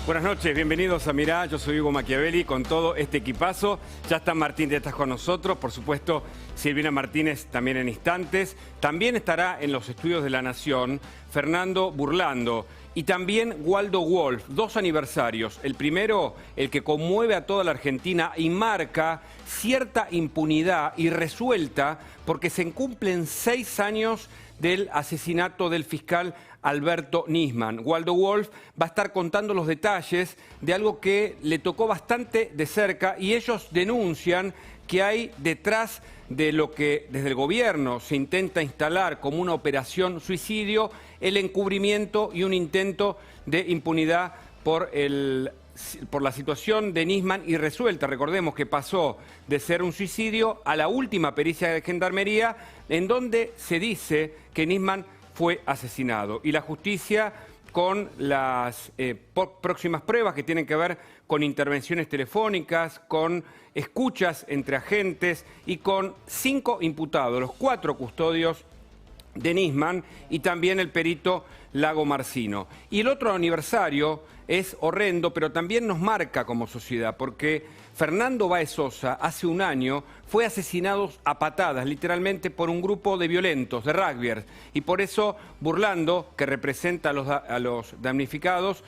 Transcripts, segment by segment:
Buenas noches, bienvenidos a Mirá, yo soy Hugo Machiavelli con todo este equipazo. Ya está Martín Tetaz con nosotros, por supuesto Silvina Martínez también en instantes. También estará en los estudios de La Nación Fernando Burlando y también Waldo Wolf, dos aniversarios. El primero, el que conmueve a toda la Argentina y marca cierta impunidad irresuelta porque se cumplen 6 años del asesinato del fiscal Alberto Nisman. Waldo Wolf va a estar contando los detalles de algo que le tocó bastante de cerca y ellos denuncian que hay detrás de lo que desde el gobierno se intenta instalar como una operación suicidio, el encubrimiento y un intento de impunidad por la situación de Nisman irresuelta. Recordemos que pasó de ser un suicidio a la última pericia de Gendarmería, en donde se dice que Nisman fue asesinado. Y la justicia, con las próximas pruebas que tienen que ver con intervenciones telefónicas, con escuchas entre agentes y con 5 imputados, los 4 custodios de Nisman y también el perito Lago Marcino. Y el otro aniversario es horrendo, pero también nos marca como sociedad, porque Fernando Báez Sosa hace un año fue asesinado a patadas, literalmente por un grupo de violentos, de rugbyers, y por eso Burlando, que representa a los damnificados,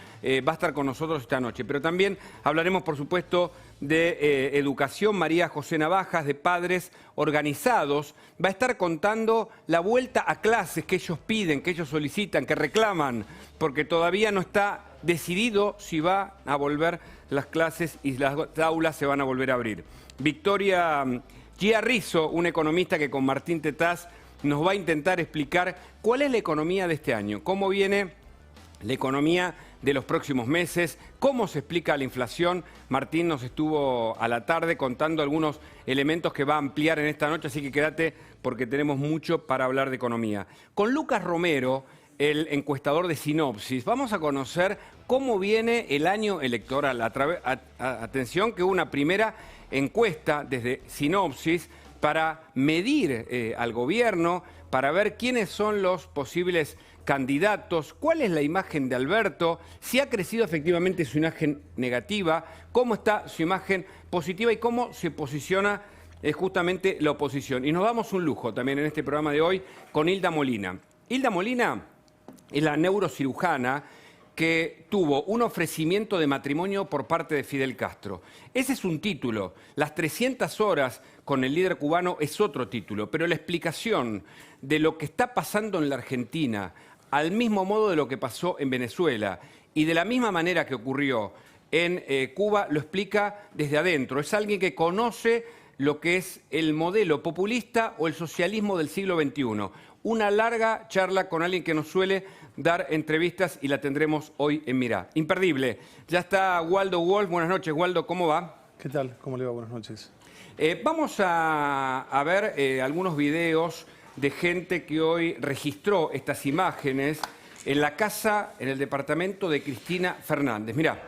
va a estar con nosotros esta noche. Pero también hablaremos, por supuesto, de educación. María José Navajas, de Padres Organizados, va a estar contando la vuelta a clases que ellos piden, que ellos solicitan, que reclaman, porque todavía no está decidido si va a volver las clases y las aulas se van a volver a abrir. Victoria Gia Rizzo, una economista que con Martín Tetaz nos va a intentar explicar cuál es la economía de este año, cómo viene la economía de los próximos meses, cómo se explica la inflación. Martín nos estuvo a la tarde contando algunos elementos que va a ampliar en esta noche, así que quédate porque tenemos mucho para hablar de economía. Con Lucas Romero, el encuestador de Sinopsis, vamos a conocer cómo viene el año electoral. Atención que hubo una primera encuesta desde Sinopsis para medir al gobierno, para ver quiénes son los posibles candidatos, cuál es la imagen de Alberto, si ha crecido efectivamente su imagen negativa, cómo está su imagen positiva y cómo se posiciona justamente la oposición. Y nos damos un lujo también en este programa de hoy con Hilda Molina. Hilda Molina es la neurocirujana que tuvo un ofrecimiento de matrimonio por parte de Fidel Castro. Ese es un título. Las 300 horas con el líder cubano es otro título. Pero la explicación de lo que está pasando en la Argentina, al mismo modo de lo que pasó en Venezuela y de la misma manera que ocurrió en Cuba, lo explica desde adentro. Es alguien que conoce lo que es el modelo populista o el socialismo del siglo XXI. Una larga charla con alguien que nos suele dar entrevistas y la tendremos hoy en Mirá. Imperdible. Ya está Waldo Wolf. Buenas noches, Waldo. ¿Cómo va? ¿Qué tal? ¿Cómo le va? Buenas noches. Vamos a ver algunos videos de gente que hoy registró estas imágenes en la casa, en el departamento de Cristina Fernández. Mirá.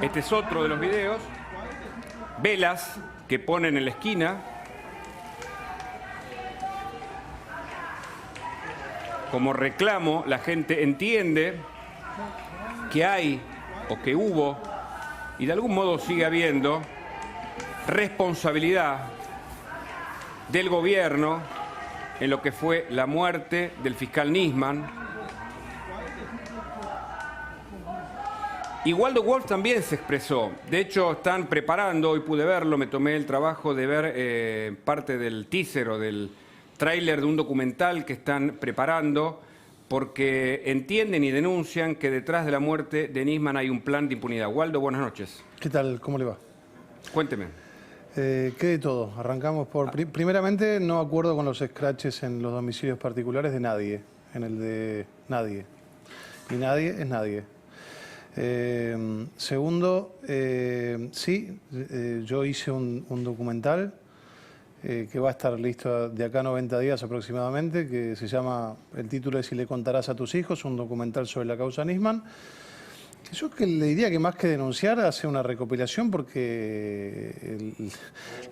Este es otro de los videos. Velas que ponen en la esquina. Como reclamo, la gente entiende que hay o que hubo y de algún modo sigue habiendo responsabilidad del gobierno en lo que fue la muerte del fiscal Nisman. Y Waldo Wolf también se expresó. De hecho, están preparando, hoy pude verlo, me tomé el trabajo de ver parte del teaser o del tráiler de un documental que están preparando, porque entienden y denuncian que detrás de la muerte de Nisman hay un plan de impunidad. Waldo, buenas noches. ¿Qué tal? ¿Cómo le va? Cuénteme. ¿Qué de todo? Arrancamos por... Primeramente, no acuerdo con los scratches en los domicilios particulares de nadie, en el de nadie. Y nadie es nadie. Segundo, sí, yo hice un documental que va a estar listo de acá a 90 días aproximadamente, que se llama, el título es "Si le contarás a tus hijos", un documental sobre la causa Nisman. Yo que le diría que más que denunciar, hace una recopilación porque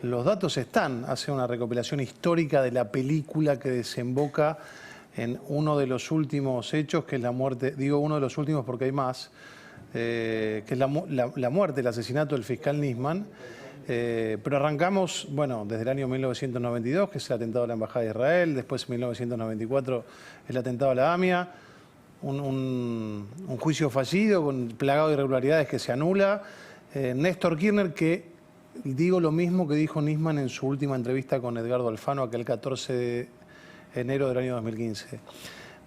los datos están, hace una recopilación histórica de la película que desemboca en uno de los últimos hechos, que es la muerte, digo uno de los últimos porque hay más, que es la muerte, el asesinato del fiscal Nisman. Pero arrancamos, bueno, desde el año 1992, que es el atentado a la Embajada de Israel, después 1994 el atentado a la AMIA, un juicio fallido, plagado de irregularidades que se anula. Néstor Kirchner, que digo lo mismo que dijo Nisman en su última entrevista con Edgardo Alfano, aquel 14 de enero del año 2015.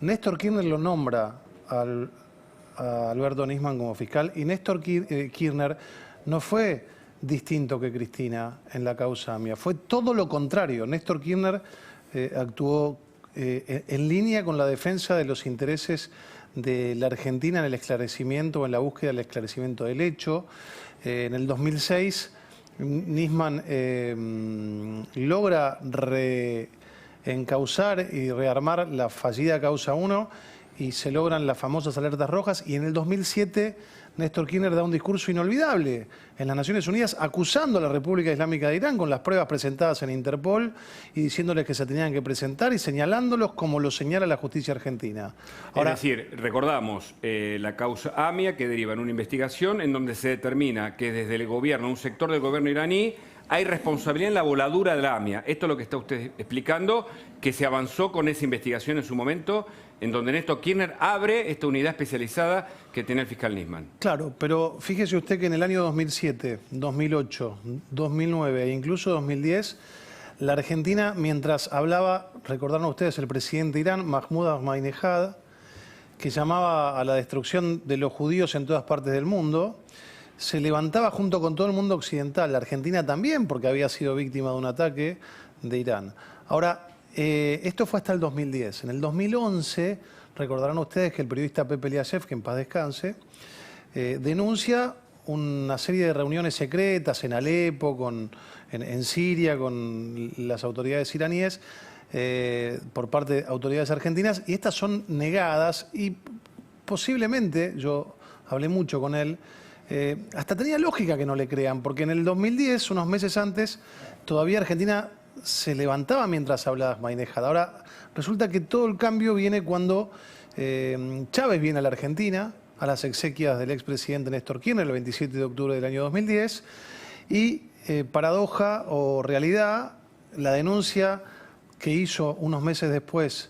Néstor Kirchner lo nombra a Alberto Nisman como fiscal, y Néstor Kirchner no fue distinto que Cristina en la causa AMIA, fue todo lo contrario. Néstor Kirchner actuó en línea con la defensa de los intereses de la Argentina en el esclarecimiento, en la búsqueda del esclarecimiento del hecho. En el 2006, Nisman logra reencauzar y rearmar la fallida causa 1 y se logran las famosas alertas rojas, y en el 2007 Néstor Kirchner da un discurso inolvidable en las Naciones Unidas acusando a la República Islámica de Irán con las pruebas presentadas en Interpol y diciéndoles que se tenían que presentar y señalándolos como lo señala la justicia argentina. Ahora, es decir, recordamos la causa AMIA, que deriva en una investigación en donde se determina que desde el gobierno, un sector del gobierno iraní, hay responsabilidad en la voladura de la AMIA. Esto es lo que está usted explicando, que se avanzó con esa investigación en su momento, en donde Néstor Kirchner abre esta unidad especializada que tiene el fiscal Nisman. Claro, pero fíjese usted que en el año 2007, 2008, 2009 e incluso 2010, la Argentina, mientras hablaba, recordarán ustedes, el presidente de Irán, Mahmoud Ahmadinejad, que llamaba a la destrucción de los judíos en todas partes del mundo, se levantaba junto con todo el mundo occidental, la Argentina también, porque había sido víctima de un ataque de Irán. Ahora, esto fue hasta el 2010. En el 2011, recordarán ustedes que el periodista Pepe Eliashev, que en paz descanse, denuncia una serie de reuniones secretas en Alepo, en Siria, con las autoridades iraníes, por parte de autoridades argentinas, y estas son negadas, y posiblemente, yo hablé mucho con él, hasta tenía lógica que no le crean, porque en el 2010, unos meses antes, todavía Argentina se levantaba mientras hablaba Ahmadinejad. Ahora resulta que todo el cambio viene cuando Chávez viene a la Argentina, a las exequias del expresidente Néstor Kirchner, el 27 de octubre del año 2010, y paradoja o realidad, la denuncia que hizo unos meses después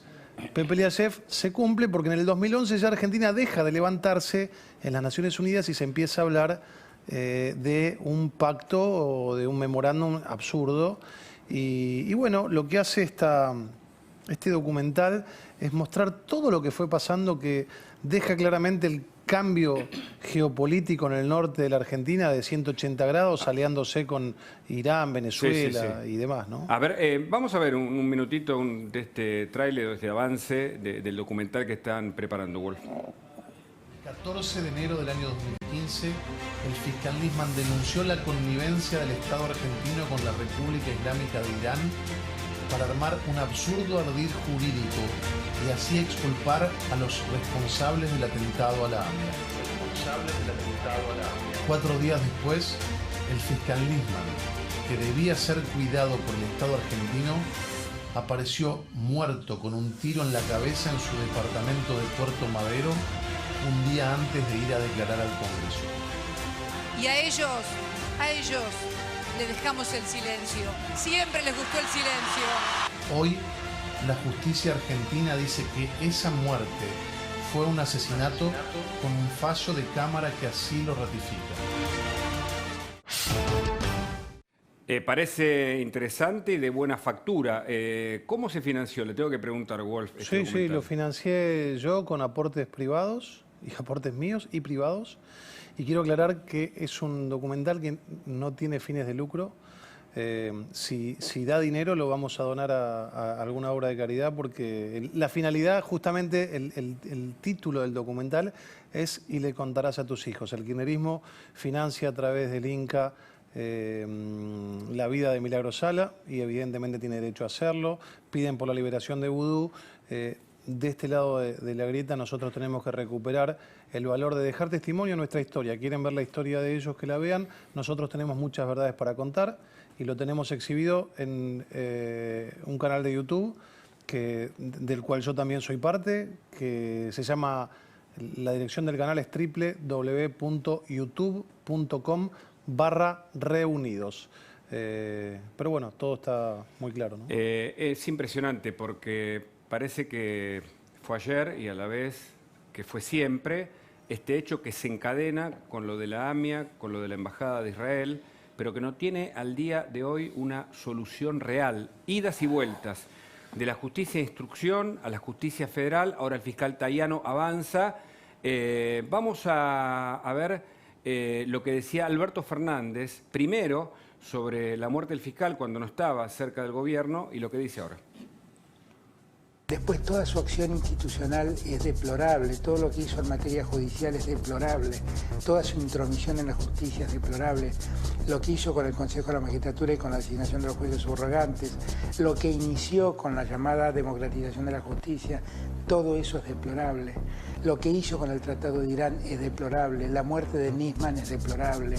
Pepe Eliashev se cumple, porque en el 2011 ya Argentina deja de levantarse en las Naciones Unidas y se empieza a hablar de un pacto o de un memorándum absurdo. Y bueno, lo que hace este documental es mostrar todo lo que fue pasando, que deja claramente el cambio geopolítico en el norte de la Argentina de 180 grados, aliándose con Irán, Venezuela y demás, ¿no? A ver, vamos a ver un minutito de este tráiler, de este avance del documental que están preparando, Wolf. El 14 de enero del año 2015, el fiscal Nisman denunció la connivencia del Estado argentino con la República Islámica de Irán para armar un absurdo ardid jurídico y así exculpar a los responsables del atentado a la AMIA. 4 días después, el fiscal Nisman, que debía ser cuidado por el Estado argentino, apareció muerto con un tiro en la cabeza en su departamento de Puerto Madero un día antes de ir a declarar al Congreso. Y a ellos le dejamos el silencio. Siempre les gustó el silencio. Hoy, la justicia argentina dice que esa muerte fue un asesinato con un fallo de cámara que así lo ratifica. Parece interesante y de buena factura. ¿Cómo se financió? Le tengo que preguntar, Wolf. Sí, lo financié yo con aportes privados y aportes míos y privados. Y quiero aclarar que es un documental que no tiene fines de lucro. Si da dinero lo vamos a donar a alguna obra de caridad, porque la finalidad, justamente el título del documental es "Y le contarás a tus hijos". El kirchnerismo financia a través del Inca la vida de Milagro Sala y evidentemente tiene derecho a hacerlo. Piden por la liberación de Vudú. De este lado de la grieta nosotros tenemos que recuperar el valor de dejar testimonio en nuestra historia. Quieren ver la historia de ellos, que la vean. Nosotros tenemos muchas verdades para contar y lo tenemos exhibido en un canal de YouTube del cual yo también soy parte, que se llama, la dirección del canal es www.youtube.com/reunidos. Pero bueno, todo está muy claro, ¿no? Es impresionante porque parece que fue ayer y a la vez que fue siempre este hecho que se encadena con lo de la AMIA, con lo de la Embajada de Israel, pero que no tiene al día de hoy una solución real. Idas y vueltas de la justicia de instrucción a la justicia federal. Ahora el fiscal Tayano avanza. Vamos a ver lo que decía Alberto Fernández, primero sobre la muerte del fiscal cuando no estaba cerca del gobierno, y lo que dice ahora. Después toda su acción institucional es deplorable, todo lo que hizo en materia judicial es deplorable, toda su intromisión en la justicia es deplorable, lo que hizo con el Consejo de la Magistratura y con la designación de los jueces subrogantes, lo que inició con la llamada democratización de la justicia, todo eso es deplorable. Lo que hizo con el Tratado de Irán es deplorable, la muerte de Nisman es deplorable,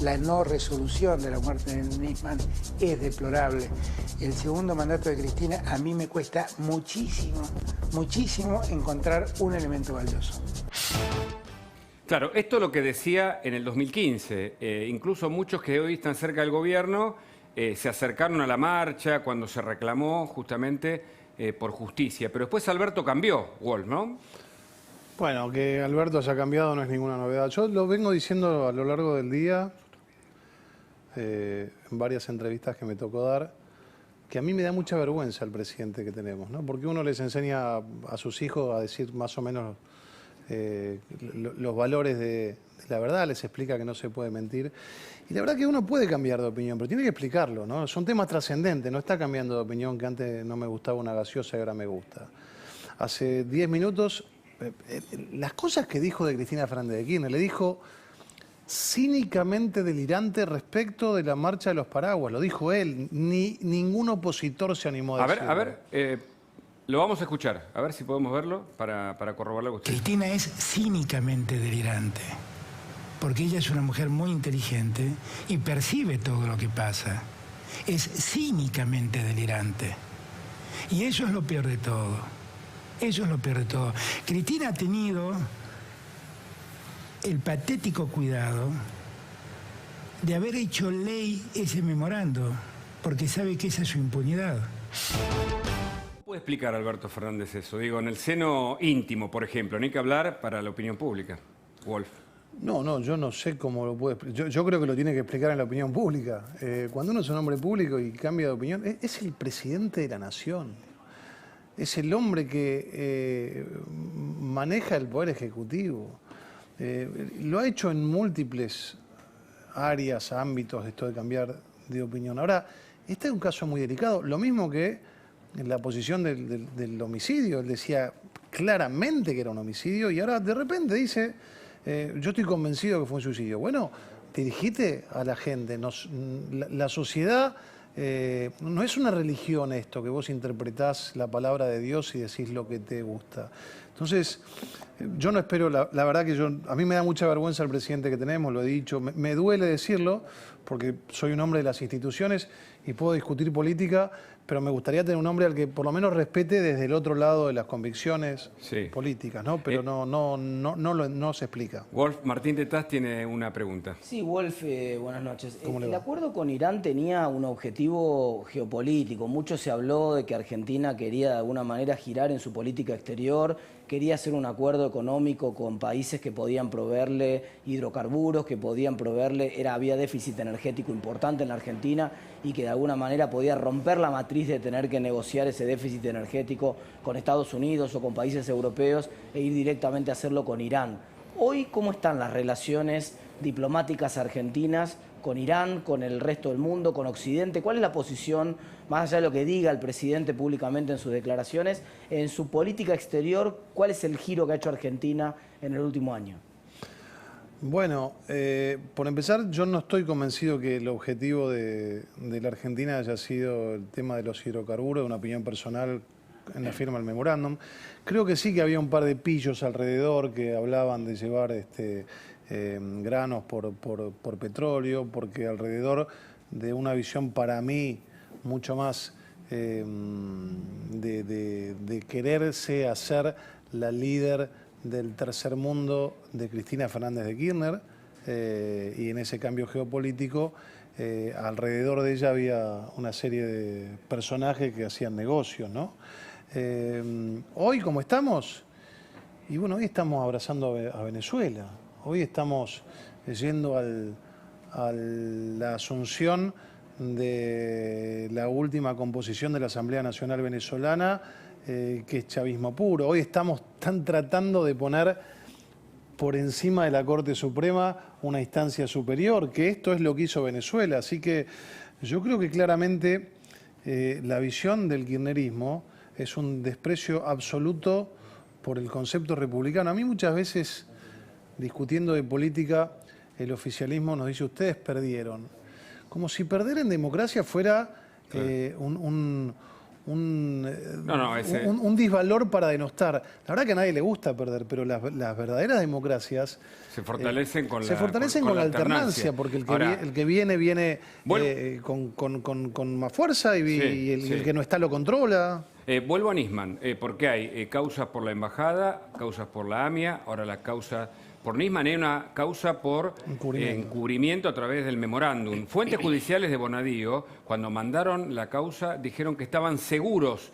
la no resolución de la muerte de Nisman es deplorable. El segundo mandato de Cristina a mí me cuesta muchísimo encontrar un elemento valioso. Claro, esto es lo que decía en el 2015. Incluso muchos que hoy están cerca del gobierno se acercaron a la marcha cuando se reclamó justamente por justicia. Pero después Alberto cambió, Wolf, ¿no? Bueno, que Alberto haya cambiado no es ninguna novedad. Yo lo vengo diciendo a lo largo del día, en varias entrevistas que me tocó dar, que a mí me da mucha vergüenza el presidente que tenemos, ¿no? Porque uno les enseña a sus hijos a decir más o menos los valores de la verdad, les explica que no se puede mentir. Y la verdad que uno puede cambiar de opinión, pero tiene que explicarlo, ¿no? Son temas trascendentes, no está cambiando de opinión que antes no me gustaba una gaseosa y ahora me gusta. Hace 10 minutos... las cosas que dijo de Cristina Fernández de Kirchner, le dijo cínicamente delirante respecto de la marcha de los paraguas, lo dijo él, ningún opositor se animó a decirlo. A ver, lo vamos a escuchar, a ver si podemos verlo para corroborarlo con usted. Cristina es cínicamente delirante, porque ella es una mujer muy inteligente y percibe todo lo que pasa. Es cínicamente delirante. Y eso es lo peor de todo. Eso es lo peor de todo. Cristina ha tenido el patético cuidado de haber hecho ley ese memorando, porque sabe que esa es su impunidad. ¿Cómo puede explicar Alberto Fernández eso? Digo, en el seno íntimo, por ejemplo, no hay que hablar para la opinión pública. Wolf. No, yo no sé cómo lo puede explicar. Yo creo que lo tiene que explicar en la opinión pública. Cuando uno es un hombre público y cambia de opinión, es el presidente de la nación. Es el hombre que maneja el Poder Ejecutivo. Lo ha hecho en múltiples áreas, ámbitos, esto de cambiar de opinión. Ahora, este es un caso muy delicado. Lo mismo que en la posición del homicidio. Él decía claramente que era un homicidio y ahora de repente dice, yo estoy convencido que fue un suicidio. Bueno, dirigite a la gente. La sociedad... no es una religión esto, que vos interpretás la palabra de Dios y decís lo que te gusta. Entonces, yo no espero, la verdad que a mí me da mucha vergüenza el presidente que tenemos, lo he dicho, me duele decirlo, porque soy un hombre de las instituciones y puedo discutir política, pero me gustaría tener un hombre al que por lo menos respete desde el otro lado de las convicciones políticas, ¿no? Pero no se explica. Wolf, Martín Tetaz tiene una pregunta. Sí, Wolf, buenas noches. El acuerdo con Irán tenía un objetivo geopolítico. Mucho se habló de que Argentina quería de alguna manera girar en su política exterior, quería hacer un acuerdo económico con países que podían proveerle hidrocarburos, que podían proveerle, había déficit energético importante en la Argentina y que de alguna manera podía romper la matriz de tener que negociar ese déficit energético con Estados Unidos o con países europeos e ir directamente a hacerlo con Irán. Hoy, ¿cómo están las relaciones diplomáticas argentinas con Irán, con el resto del mundo, con Occidente? ¿Cuál es la posición, más allá de lo que diga el presidente públicamente en sus declaraciones, en su política exterior? ¿Cuál es el giro que ha hecho Argentina en el último año? Bueno, por empezar, yo no estoy convencido que el objetivo de la Argentina haya sido el tema de los hidrocarburos, una opinión personal en la firma del memorándum. Creo que sí que había un par de pillos alrededor que hablaban de llevar granos por petróleo, porque alrededor de una visión para mí mucho más de quererse hacer la líder del tercer mundo de Cristina Fernández de Kirchner, y en ese cambio geopolítico alrededor de ella había una serie de personajes que hacían negocios, ¿no? Hoy, ¿cómo estamos? Y bueno, hoy estamos abrazando a Venezuela, hoy estamos yendo a la asunción de la última composición de la Asamblea Nacional Venezolana, que es chavismo puro. Hoy están tratando de poner por encima de la Corte Suprema una instancia superior, que esto es lo que hizo Venezuela. Así que yo creo que claramente la visión del kirchnerismo es un desprecio absoluto por el concepto republicano. A mí muchas veces, discutiendo de política, el oficialismo nos dice, ustedes perdieron. Como si perder en democracia fuera un disvalor para denostar. La verdad que a nadie le gusta perder, pero las verdaderas democracias se fortalecen con la alternancia, porque el que viene con más fuerza y el que no está lo controla. Vuelvo a Nisman, porque hay causas por la embajada, causas por la AMIA, ahora la causa por Nisman, hay una causa por encubrimiento a través del memorándum. Fuentes judiciales de Bonadío, cuando mandaron la causa, dijeron que estaban seguros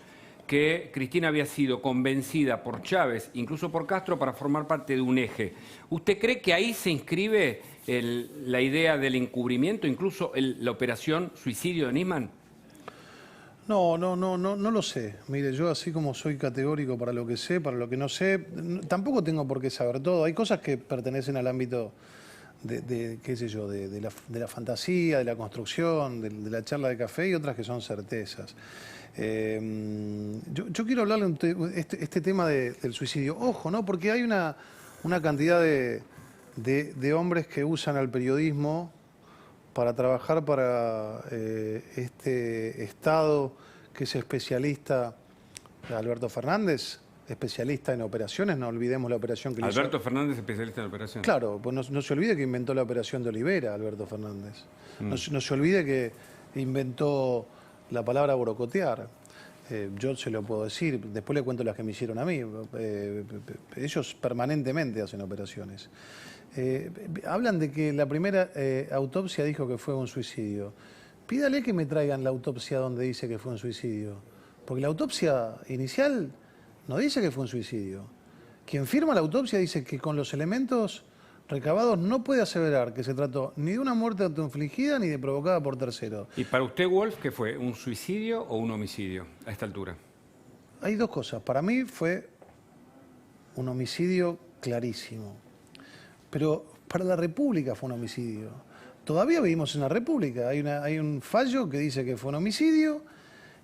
que Cristina había sido convencida por Chávez, incluso por Castro, para formar parte de un eje. ¿Usted cree que ahí se inscribe la idea del encubrimiento, incluso la operación suicidio de Nisman? No lo sé. Mire, yo así como soy categórico para lo que sé, para lo que no sé, tampoco tengo por qué saber todo. Hay cosas que pertenecen al ámbito qué sé yo, de la fantasía, de la construcción, de la charla de café, y otras que son certezas. Yo quiero hablarle este tema del suicidio. Ojo, ¿no? Porque hay una cantidad de hombres que usan al periodismo para trabajar para este Estado que es especialista, Alberto Fernández, especialista en operaciones, no olvidemos la operación que hizo. Alberto Fernández, especialista en operaciones. Claro, pues no se olvide que inventó la operación de Olivera, Alberto Fernández. No se olvide que inventó la palabra brocotear. Yo se lo puedo decir, después le cuento las que me hicieron a mí. Ellos permanentemente hacen operaciones. Hablan de que la primera autopsia dijo que fue un suicidio. Pídale que me traigan la autopsia donde dice que fue un suicidio. Porque la autopsia inicial no dice que fue un suicidio. Quien firma la autopsia dice que con los elementos recabados no puede aseverar que se trató ni de una muerte autoinfligida ni de provocada por terceros. ¿Y para usted, Wolf, qué fue? ¿Un suicidio o un homicidio a esta altura? Hay dos cosas. Para mí fue un homicidio clarísimo. Pero para la República fue un homicidio. Todavía vivimos en la República. Hay un fallo que dice que fue un homicidio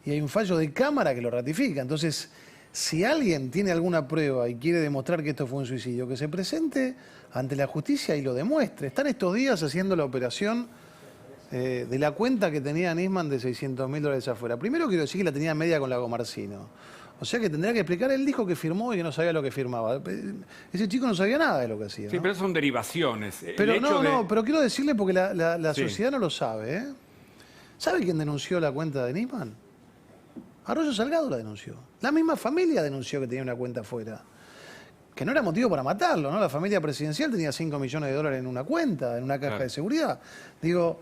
y hay un fallo de Cámara que lo ratifica. Entonces, si alguien tiene alguna prueba y quiere demostrar que esto fue un suicidio, que se presente ante la justicia y lo demuestre. Están estos días haciendo la operación de la cuenta que tenía Nisman de $600.000 afuera. Primero quiero decir que la tenía media con la Gomarcino. O sea que tendrá que explicar, él dijo que firmó y que no sabía lo que firmaba. Ese chico no sabía nada de lo que hacía. Sí, ¿no? Pero son derivaciones. Pero pero quiero decirle porque la sociedad no lo sabe. ¿Eh? ¿Sabe quién denunció la cuenta de Nisman? Arroyo Salgado la denunció. La misma familia denunció que tenía una cuenta afuera. Que no era motivo para matarlo, ¿no? La familia presidencial tenía $5 millones en una cuenta, en una caja de seguridad. Digo,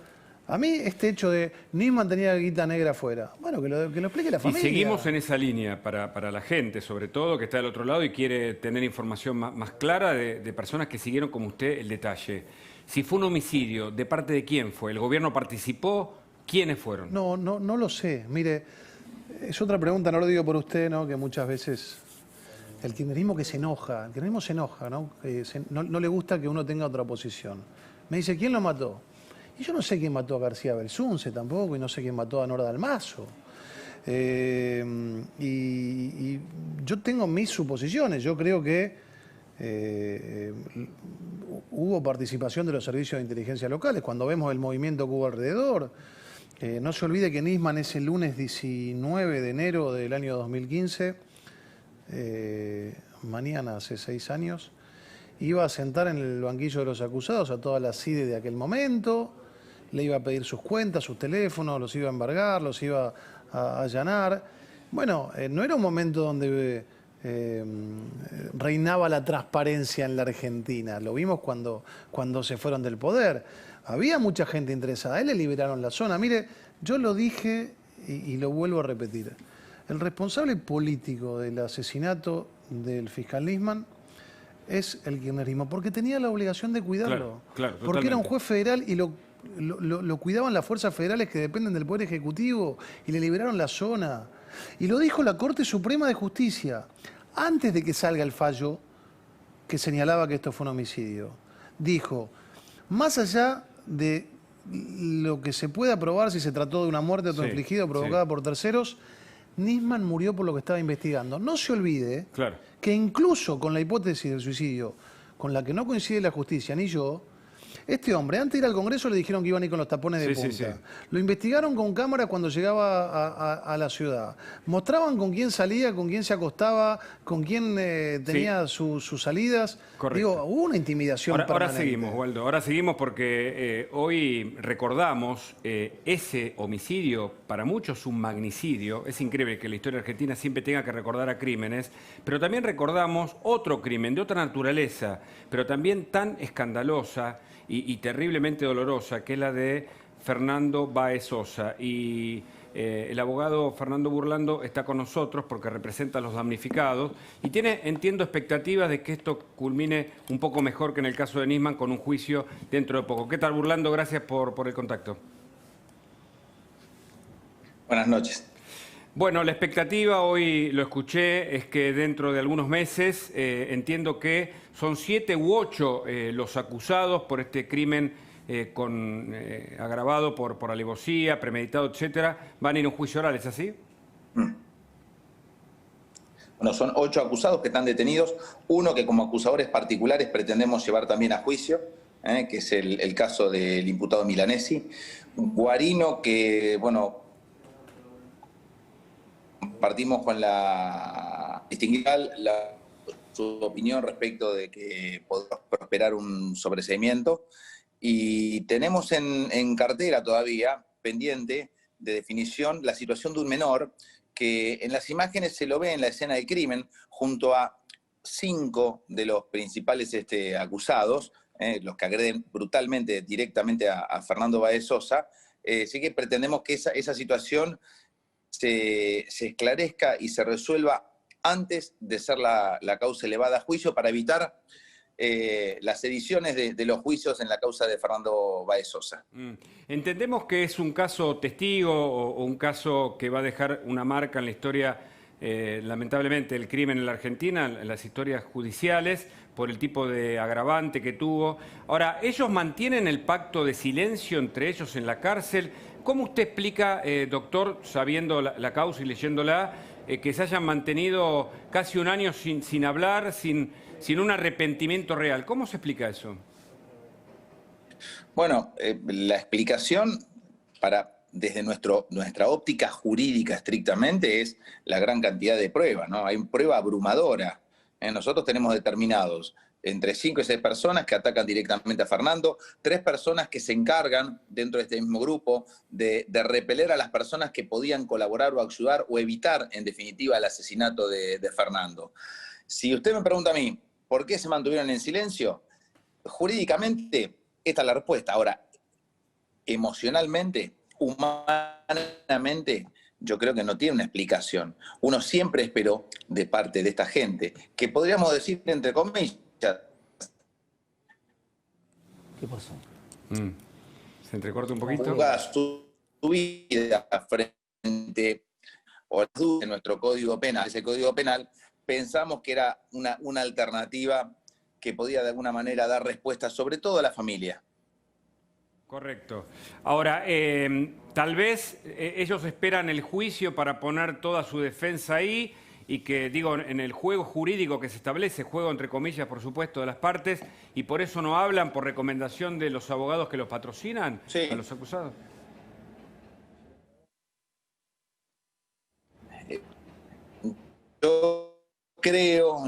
a mí este hecho de Nisman tenía guita negra afuera, bueno, que lo explique la familia. Y seguimos en esa línea para la gente, sobre todo, que está del otro lado y quiere tener información más clara de personas que siguieron como usted el detalle. Si fue un homicidio, ¿de parte de quién fue? ¿El gobierno participó? ¿Quiénes fueron? No lo sé. Mire, es otra pregunta, no lo digo por usted, ¿no? Que muchas veces el kirchnerismo que se enoja, el kirchnerismo se enoja, ¿no? No le gusta que uno tenga otra posición. Me dice, ¿quién lo mató? Y yo no sé quién mató a García Belsunce tampoco, y no sé quién mató a Nora Dalmazo. Y yo tengo mis suposiciones. Yo creo que hubo participación de los servicios de inteligencia locales, cuando vemos el movimiento que hubo alrededor. No se olvide que Nisman ese lunes 19 de enero del año 2015, mañana hace 6 años, iba a sentar en el banquillo de los acusados a toda la CIDE de aquel momento, le iba a pedir sus cuentas, sus teléfonos, los iba a embargar, los iba a allanar. Bueno, no era un momento donde reinaba la transparencia en la Argentina. Lo vimos cuando se fueron del poder. Había mucha gente interesada. A él le liberaron la zona. Mire, yo lo dije y lo vuelvo a repetir. El responsable político del asesinato del fiscal Nisman es el kirchnerismo, porque tenía la obligación de cuidarlo. Claro, porque era un juez federal y lo cuidaban las fuerzas federales que dependen del Poder Ejecutivo y le liberaron la zona. Y lo dijo la Corte Suprema de Justicia, antes de que salga el fallo que señalaba que esto fue un homicidio. Dijo, más allá de lo que se pueda probar si se trató de una muerte autoinfligida o provocada por terceros, Nisman murió por lo que estaba investigando. No se olvide que incluso con la hipótesis del suicidio, con la que no coincide la justicia ni yo, este hombre, antes de ir al Congreso, le dijeron que iban a ir con los tapones de punta. Lo investigaron con cámaras cuando llegaba a la ciudad. Mostraban con quién salía, con quién se acostaba, con quién tenía sus salidas. Correcto. Digo, hubo una intimidación permanente. Ahora seguimos, Waldo. Ahora seguimos porque hoy recordamos ese homicidio, para muchos un magnicidio. Es increíble que la historia argentina siempre tenga que recordar a crímenes, pero también recordamos otro crimen de otra naturaleza, pero también tan escandalosa y terriblemente dolorosa, que es la de Fernando Báez Sosa. Y el abogado Fernando Burlando está con nosotros porque representa a los damnificados y tiene, entiendo, expectativas de que esto culmine un poco mejor que en el caso de Nisman, con un juicio dentro de poco. ¿Qué tal, Burlando? Gracias por el contacto. Buenas noches. Bueno, la expectativa, hoy lo escuché, es que dentro de algunos meses, entiendo que son 7 u 8 los acusados por este crimen agravado por alevosía, premeditado, etcétera, van a ir a un juicio oral, ¿es así? Bueno, son 8 acusados que están detenidos, uno que como acusadores particulares pretendemos llevar también a juicio, que es el caso del imputado Milanesi, Guarino, que, bueno, partimos con la distinguida su opinión respecto de que podrá prosperar un sobreseimiento, y tenemos en cartera todavía pendiente de definición la situación de un menor que en las imágenes se lo ve en la escena del crimen junto a 5 de los principales acusados, los que agreden brutalmente directamente a Fernando Báez Sosa. Así que pretendemos que esa situación se esclarezca y se resuelva antes de ser la causa elevada a juicio, para evitar las ediciones de los juicios en la causa de Fernando Báez Sosa. Entendemos que es un caso testigo o un caso que va a dejar una marca en la historia, lamentablemente, del crimen en la Argentina, en las historias judiciales, por el tipo de agravante que tuvo. Ahora, ellos mantienen el pacto de silencio entre ellos en la cárcel. ¿Cómo usted explica, doctor, sabiendo la causa y leyéndola, que se hayan mantenido casi un año sin hablar, sin un arrepentimiento real? ¿Cómo se explica eso? Bueno, la explicación desde nuestra óptica jurídica estrictamente es la gran cantidad de pruebas, ¿no? Hay prueba abrumadora. Nosotros tenemos determinados entre 5 y 6 personas que atacan directamente a Fernando, 3 personas que se encargan dentro de este mismo grupo de repeler a las personas que podían colaborar o ayudar o evitar, en definitiva, el asesinato de Fernando. Si usted me pregunta a mí, ¿por qué se mantuvieron en silencio? Jurídicamente, esta es la respuesta. Ahora, emocionalmente, humanamente, yo creo que no tiene una explicación. Uno siempre esperó de parte de esta gente, que podríamos decir, entre comillas, ¿qué pasó? ¿Se entrecorta un poquito? Su vida frente a nuestro Código Penal. Ese Código Penal pensamos que era una alternativa que podía de alguna manera dar respuesta sobre todo a la familia. Correcto. Ahora, tal vez ellos esperan el juicio para poner toda su defensa ahí y que, digo, en el juego jurídico que se establece, juego entre comillas, por supuesto, de las partes, y por eso no hablan por recomendación de los abogados que los patrocinan a los acusados? Yo creo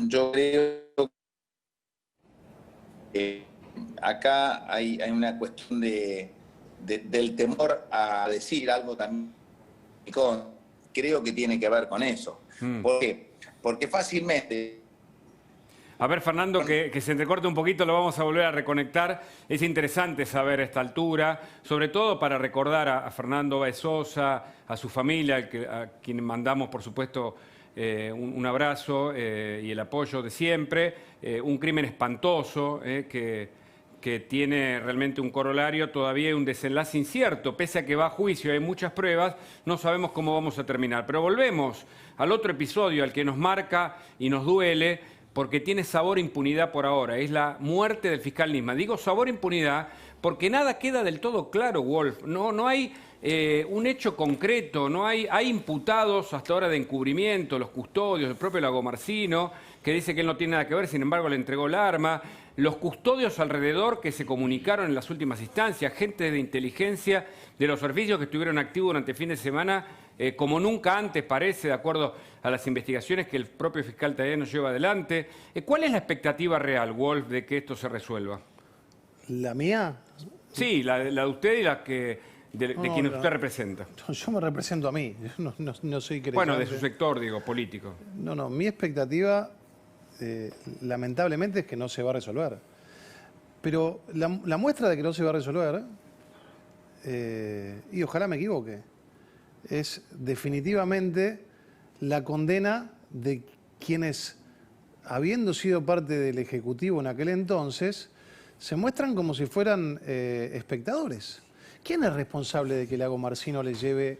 que acá hay una cuestión del temor a decir algo también. Creo que tiene que ver con eso. ¿Por qué? Porque fácilmente... A ver, Fernando, que se entrecorte un poquito, lo vamos a volver a reconectar. Es interesante saber a esta altura, sobre todo para recordar a Fernando Báez Sosa, a su familia, a quien mandamos, por supuesto, un abrazo y el apoyo de siempre. Un crimen espantoso que tiene realmente un corolario, todavía un desenlace incierto. Pese a que va a juicio, hay muchas pruebas, no sabemos cómo vamos a terminar. Pero volvemos al otro episodio, al que nos marca y nos duele, porque tiene sabor a impunidad por ahora. Es la muerte del fiscal Nisman. Digo sabor a impunidad porque nada queda del todo claro, Wolf. No hay un hecho concreto, hay imputados hasta ahora de encubrimiento, los custodios, el propio Lagomarsino, que dice que él no tiene nada que ver, sin embargo le entregó el arma. Los custodios alrededor que se comunicaron en las últimas instancias, gente de inteligencia de los servicios que estuvieron activos durante el fin de semana, como nunca antes parece, de acuerdo a las investigaciones que el propio fiscal Tadeo lleva adelante. ¿Cuál es la expectativa real, Wolf, de que esto se resuelva? ¿La mía? Sí, la de usted y la de quien usted representa. Yo me represento a mí, yo no soy creyente. Bueno, de su sector, digo, político. No, mi expectativa, lamentablemente, es que no se va a resolver. Pero la muestra de que no se va a resolver, y ojalá me equivoque, es definitivamente la condena de quienes, habiendo sido parte del Ejecutivo en aquel entonces, se muestran como si fueran espectadores. ¿Quién es responsable de que Lagomarsino le lleve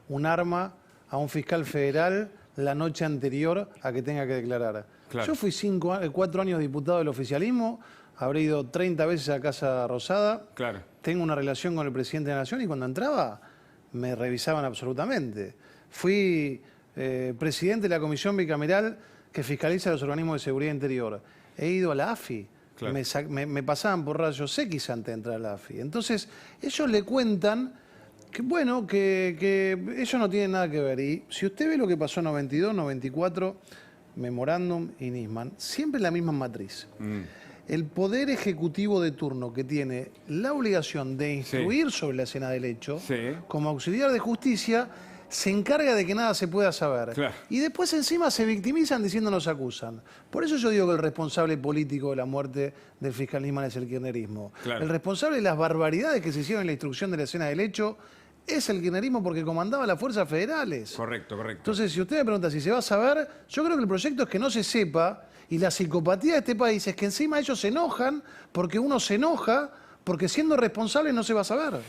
un arma a un fiscal federal la noche anterior a que tenga que declarar? Claro. Yo fui 4 años diputado del oficialismo, habré ido 30 veces a Casa Rosada, claro. Tengo una relación con el presidente de la Nación y cuando entraba me revisaban absolutamente. Fui presidente de la comisión bicameral que fiscaliza los organismos de seguridad interior. He ido a la AFI. Claro. Me pasaban por rayos X antes de entrar a la AFI. Entonces, ellos le cuentan que, bueno, que ellos no tienen nada que ver. Y si usted ve lo que pasó en 92, 94, Memorándum y Nisman, siempre la misma matriz. El poder ejecutivo de turno que tiene la obligación de instruir sobre la escena del hecho, como auxiliar de justicia, se encarga de que nada se pueda saber. Claro. Y después encima se victimizan diciendo nos acusan. Por eso yo digo que el responsable político de la muerte del fiscal Nisman es el kirchnerismo. Claro. El responsable de las barbaridades que se hicieron en la instrucción de la escena del hecho es el kirchnerismo porque comandaba las fuerzas federales. Correcto. Entonces, si usted me pregunta si se va a saber, yo creo que el proyecto es que no se sepa, y la psicopatía de este país es que encima ellos se enojan porque uno se enoja porque siendo responsable no se va a saber.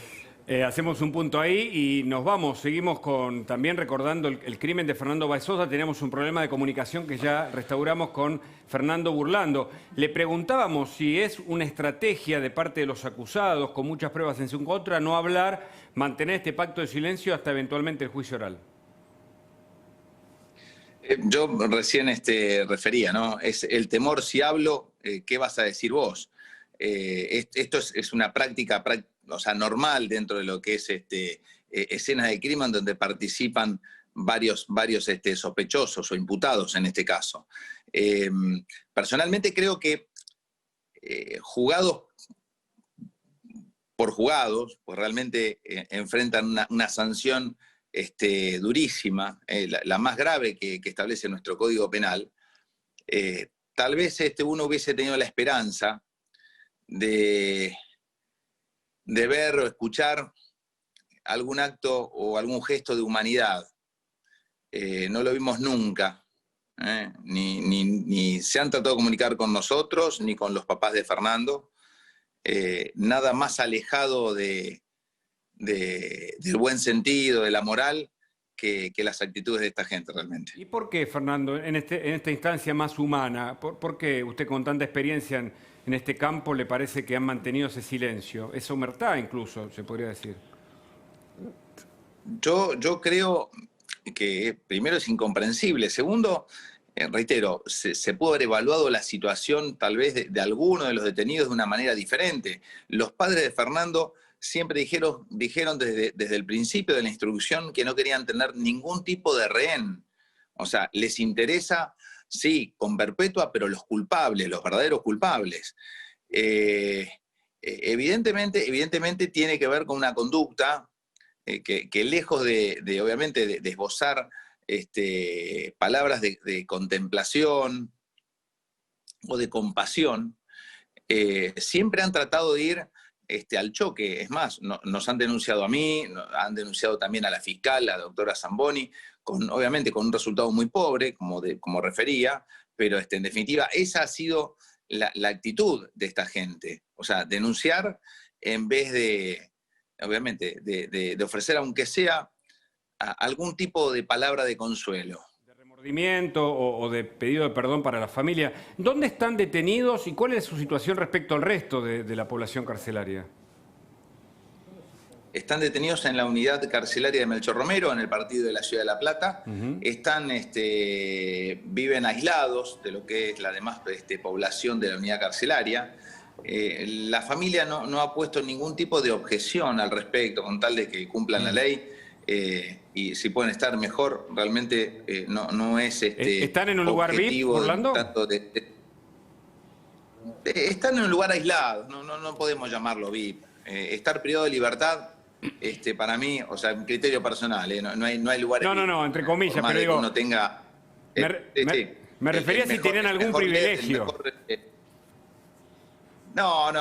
Hacemos un punto ahí y nos vamos. Seguimos también recordando el crimen de Fernando Báez Sosa. Teníamos un problema de comunicación que ya restauramos con Fernando Burlando. Le preguntábamos si es una estrategia de parte de los acusados, con muchas pruebas en su contra, no hablar, mantener este pacto de silencio hasta eventualmente el juicio oral. Yo recién refería, ¿no? Es el temor, si hablo, ¿qué vas a decir vos? Esto es una práctica normal dentro de lo que es escenas de crimen donde participan varios sospechosos o imputados en este caso. Personalmente creo que jugados por jugados, pues realmente enfrentan una sanción durísima, la más grave que establece nuestro Código Penal. Tal vez uno hubiese tenido la esperanza de ver o escuchar algún acto o algún gesto de humanidad. No lo vimos nunca. Ni se han tratado de comunicar con nosotros, ni con los papás de Fernando. Nada más alejado del buen sentido, de la moral, que las actitudes de esta gente realmente. ¿Y por qué, Fernando, en esta instancia más humana, por qué usted con tanta experiencia en este campo le parece que han mantenido ese silencio, esa omertad incluso, se podría decir? Yo creo, que primero es incomprensible. Segundo, reitero, se pudo haber evaluado la situación tal vez de alguno de los detenidos de una manera diferente. Los padres de Fernando siempre dijeron desde el principio de la instrucción que no querían tener ningún tipo de rehén. O sea, les interesa, sí, con perpetua, pero los culpables, los verdaderos culpables. Evidentemente tiene que ver con una conducta que lejos obviamente, de esbozar palabras de contemplación o de compasión, siempre han tratado de ir al choque. Es más, nos han denunciado a mí, han denunciado también a la fiscal, la doctora Zamboni, obviamente con un resultado muy pobre, como refería, pero en definitiva esa ha sido la actitud de esta gente. O sea, denunciar en vez de, obviamente, de ofrecer, aunque sea algún tipo de palabra de consuelo. De remordimiento o de pedido de perdón para la familia. ¿Dónde están detenidos y cuál es su situación respecto al resto de la población carcelaria? Están detenidos en la unidad carcelaria de Melchor Romero, en el partido de la Ciudad de La Plata. Viven aislados de lo que es la demás población de la unidad carcelaria. La familia no ha puesto ningún tipo de objeción al respecto, con tal de que cumplan la ley. Y si pueden estar mejor, realmente no es ¿Están en un lugar VIP, Orlando? Están en un lugar aislado, no podemos llamarlo VIP. Estar privado de libertad, para mí, o sea, un criterio personal, no hay lugares VIP. No, entre comillas, pero digo... Uno tenga, me refería si tenían algún privilegio. No,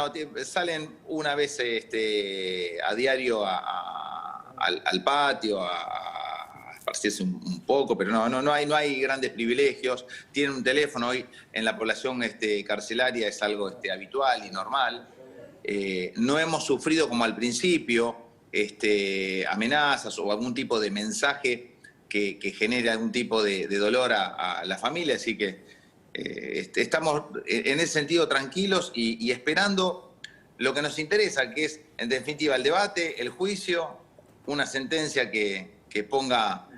salen una vez a diario al patio a esparcirse un poco, pero no hay grandes privilegios. Tienen un teléfono, hoy en la población carcelaria es algo habitual y normal. No hemos sufrido como al principio amenazas o algún tipo de mensaje que genere algún tipo de dolor a la familia, así que estamos en ese sentido tranquilos y esperando lo que nos interesa, que es en definitiva el debate, el juicio, una sentencia que ponga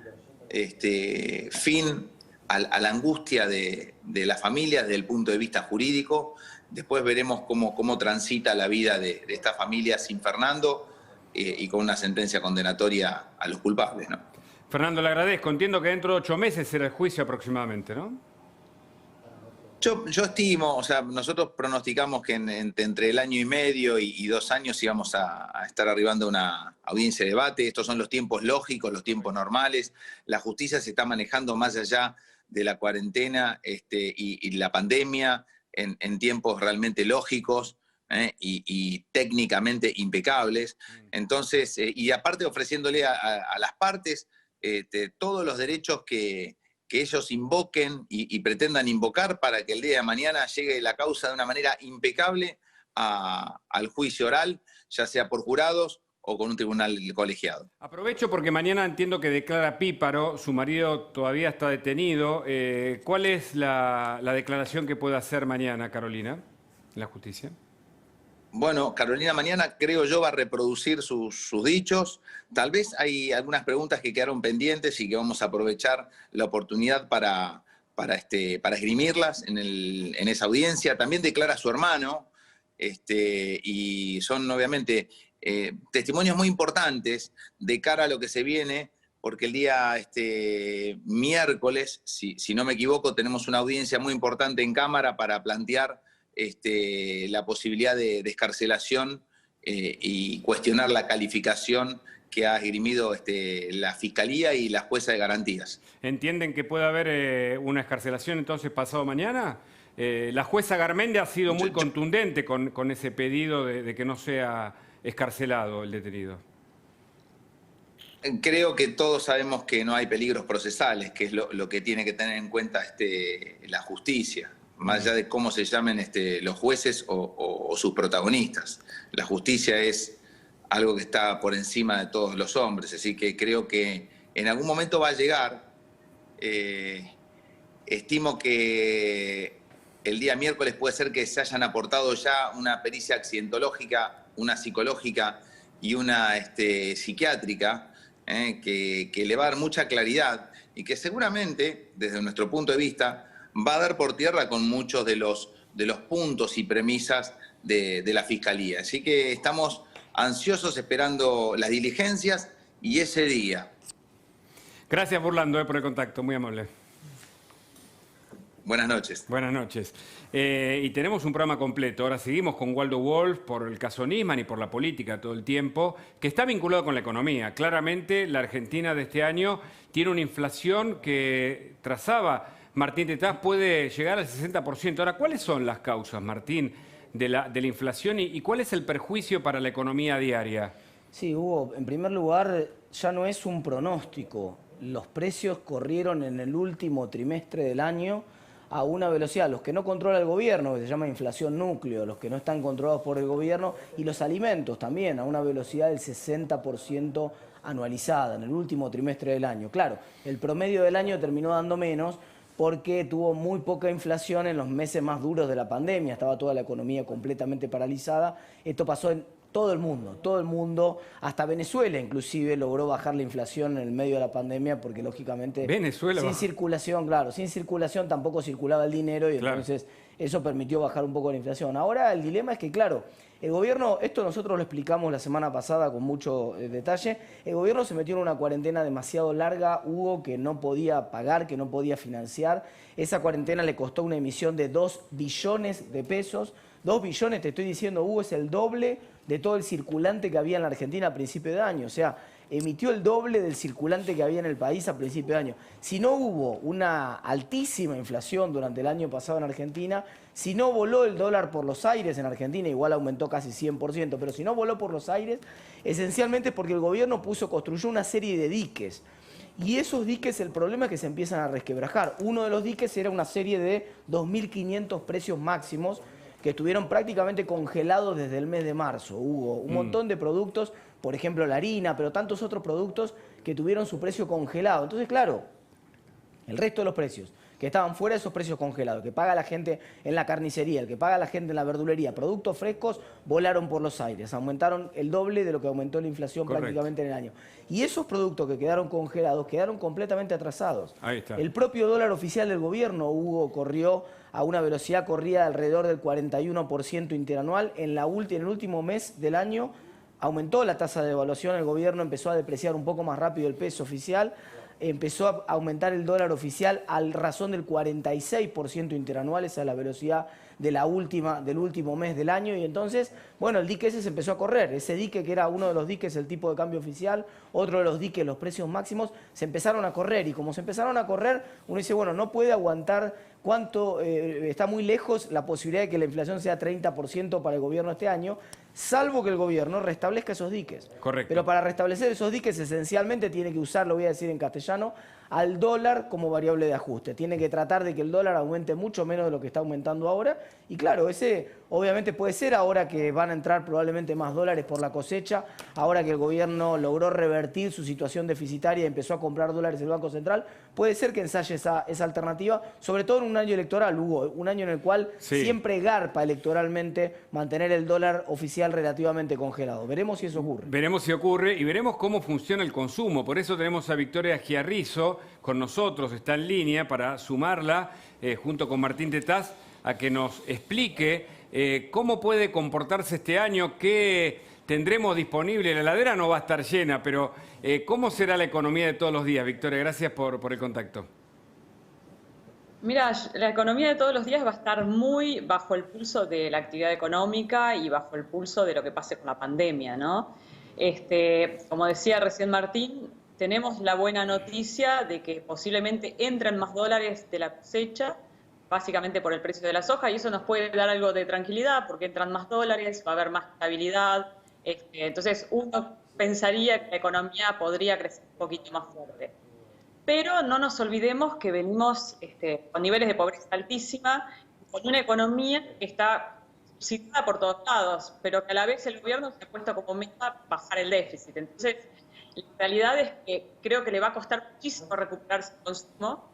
fin a la angustia de la familia desde el punto de vista jurídico. Después veremos cómo transita la vida de esta familia sin Fernando y con una sentencia condenatoria a los culpables, ¿no? Fernando, le agradezco. Entiendo que dentro de 8 meses será el juicio aproximadamente, ¿no? Yo estimo, o sea, nosotros pronosticamos que entre el año y medio y 2 años íbamos a estar arribando a una audiencia de debate. Estos son los tiempos lógicos, los tiempos normales. La justicia se está manejando más allá de la cuarentena y la pandemia en tiempos realmente lógicos y técnicamente impecables. Entonces, y aparte ofreciéndole a las partes todos los derechos que ellos invoquen y pretendan invocar para que el día de mañana llegue la causa de una manera impecable al juicio oral, ya sea por jurados o con un tribunal colegiado. Aprovecho porque mañana entiendo que declara Píparo, su marido todavía está detenido. ¿Cuál es la declaración que puede hacer mañana, Carolina, en la justicia? Bueno, Carolina mañana, creo yo, va a reproducir sus dichos. Tal vez hay algunas preguntas que quedaron pendientes y que vamos a aprovechar la oportunidad para esgrimirlas en esa audiencia. También declara a su hermano, y son obviamente testimonios muy importantes de cara a lo que se viene, porque el día miércoles, si no me equivoco, tenemos una audiencia muy importante en Cámara para plantear la posibilidad de excarcelación y cuestionar la calificación que ha esgrimido la Fiscalía y la jueza de garantías. ¿Entienden que puede haber una excarcelación entonces pasado mañana? La jueza Garmendia ha sido muy contundente con ese pedido de que no sea excarcelado el detenido. Creo que todos sabemos que no hay peligros procesales, que es lo que tiene que tener en cuenta la justicia, más allá de cómo se llamen los jueces o sus protagonistas. La justicia es algo que está por encima de todos los hombres, así que creo que en algún momento va a llegar. Estimo que el día miércoles puede ser que se hayan aportado ya una pericia accidentológica, una psicológica y una psiquiátrica, que le va a dar mucha claridad y que seguramente, desde nuestro punto de vista, va a dar por tierra con muchos de los puntos y premisas de la Fiscalía. Así que estamos ansiosos esperando las diligencias y ese día. Gracias, Burlando, por el contacto, muy amable. Buenas noches. Buenas noches. Y tenemos un programa completo. Ahora seguimos con Waldo Wolf por el caso Nisman y por la política todo el tiempo, que está vinculado con la economía. Claramente, la Argentina de este año tiene una inflación que trazaba Martín Tetaz puede llegar al 60%. Ahora, ¿cuáles son las causas, Martín, de la inflación y cuál es el perjuicio para la economía diaria? Sí, Hugo, en primer lugar, ya no es un pronóstico. Los precios corrieron en el último trimestre del año a una velocidad, los que no controla el gobierno, que se llama inflación núcleo, los que no están controlados por el gobierno, y los alimentos también, a una velocidad del 60% anualizada en el último trimestre del año. Claro, el promedio del año terminó dando menos porque tuvo muy poca inflación en los meses más duros de la pandemia, estaba toda la economía completamente paralizada. Esto pasó en todo el mundo, hasta Venezuela inclusive logró bajar la inflación en el medio de la pandemia porque lógicamente Venezuela sin circulación, claro, sin circulación tampoco circulaba el dinero y entonces eso permitió bajar un poco la inflación. Ahora el dilema es que, claro, el gobierno, esto nosotros lo explicamos la semana pasada con mucho detalle, el gobierno se metió en una cuarentena demasiado larga, Hugo, que no podía pagar, que no podía financiar. Esa cuarentena le costó una emisión de 2 billones de pesos. 2 billones, te estoy diciendo, Hugo, es el doble de todo el circulante que había en la Argentina a principio de año. O sea, emitió el doble del circulante que había en el país a principio de año. Si no hubo una altísima inflación durante el año pasado en Argentina, si no voló el dólar por los aires en Argentina, igual aumentó casi 100%, pero si no voló por los aires, esencialmente es porque el gobierno construyó una serie de diques. Y esos diques, el problema es que se empiezan a resquebrajar. Uno de los diques era una serie de 2.500 precios máximos que estuvieron prácticamente congelados desde el mes de marzo. Hubo un montón de productos, por ejemplo la harina, pero tantos otros productos que tuvieron su precio congelado. Entonces, claro, el resto de los precios que estaban fuera de esos precios congelados, que paga la gente en la carnicería, el que paga la gente en la verdulería, productos frescos, volaron por los aires, aumentaron el doble de lo que aumentó la inflación prácticamente en el año. Y esos productos que quedaron congelados quedaron completamente atrasados. Ahí está. El propio dólar oficial del gobierno, Hugo, corrió a una velocidad corrida alrededor del 41% interanual. En el último mes del año aumentó la tasa de devaluación, el gobierno empezó a depreciar un poco más rápido el peso oficial, empezó a aumentar el dólar oficial al razón del 46% interanual, esa es la velocidad de del último mes del año, y entonces, bueno, el dique ese se empezó a correr, ese dique que era uno de los diques, el tipo de cambio oficial, otro de los diques, los precios máximos, se empezaron a correr, y como se empezaron a correr, uno dice, bueno, no puede aguantar cuánto, está muy lejos la posibilidad de que la inflación sea 30% para el gobierno este año, salvo que el gobierno restablezca esos diques. Correcto. Pero para restablecer esos diques esencialmente tiene que usar, lo voy a decir en castellano, al dólar como variable de ajuste. Tiene que tratar de que el dólar aumente mucho menos de lo que está aumentando ahora. Y claro, ese obviamente puede ser ahora que van a entrar probablemente más dólares por la cosecha, ahora que el gobierno logró revertir su situación deficitaria y empezó a comprar dólares el Banco Central, puede ser que ensaye esa alternativa, sobre todo en un año electoral, Hugo, un año en el cual siempre garpa electoralmente mantener el dólar oficial relativamente congelado. Veremos si eso ocurre. Veremos si ocurre y veremos cómo funciona el consumo. Por eso tenemos a Victoria Giarrizo con nosotros, está en línea para sumarla junto con Martín Tetaz a que nos explique cómo puede comportarse este año, qué tendremos disponible. La heladera no va a estar llena, pero ¿cómo será la economía de todos los días? Victoria, gracias por el contacto. Mira, la economía de todos los días va a estar muy bajo el pulso de la actividad económica y bajo el pulso de lo que pase con la pandemia, ¿no? Como decía recién Martín, tenemos la buena noticia de que posiblemente entren más dólares de la cosecha, básicamente por el precio de la soja, y eso nos puede dar algo de tranquilidad porque entran más dólares, va a haber más estabilidad. Entonces uno pensaría que la economía podría crecer un poquito más fuerte. Pero no nos olvidemos que venimos con niveles de pobreza altísima, con una economía que está subsidiada por todos lados, pero que a la vez el gobierno se ha puesto como meta bajar el déficit. Entonces, la realidad es que creo que le va a costar muchísimo recuperarse el consumo.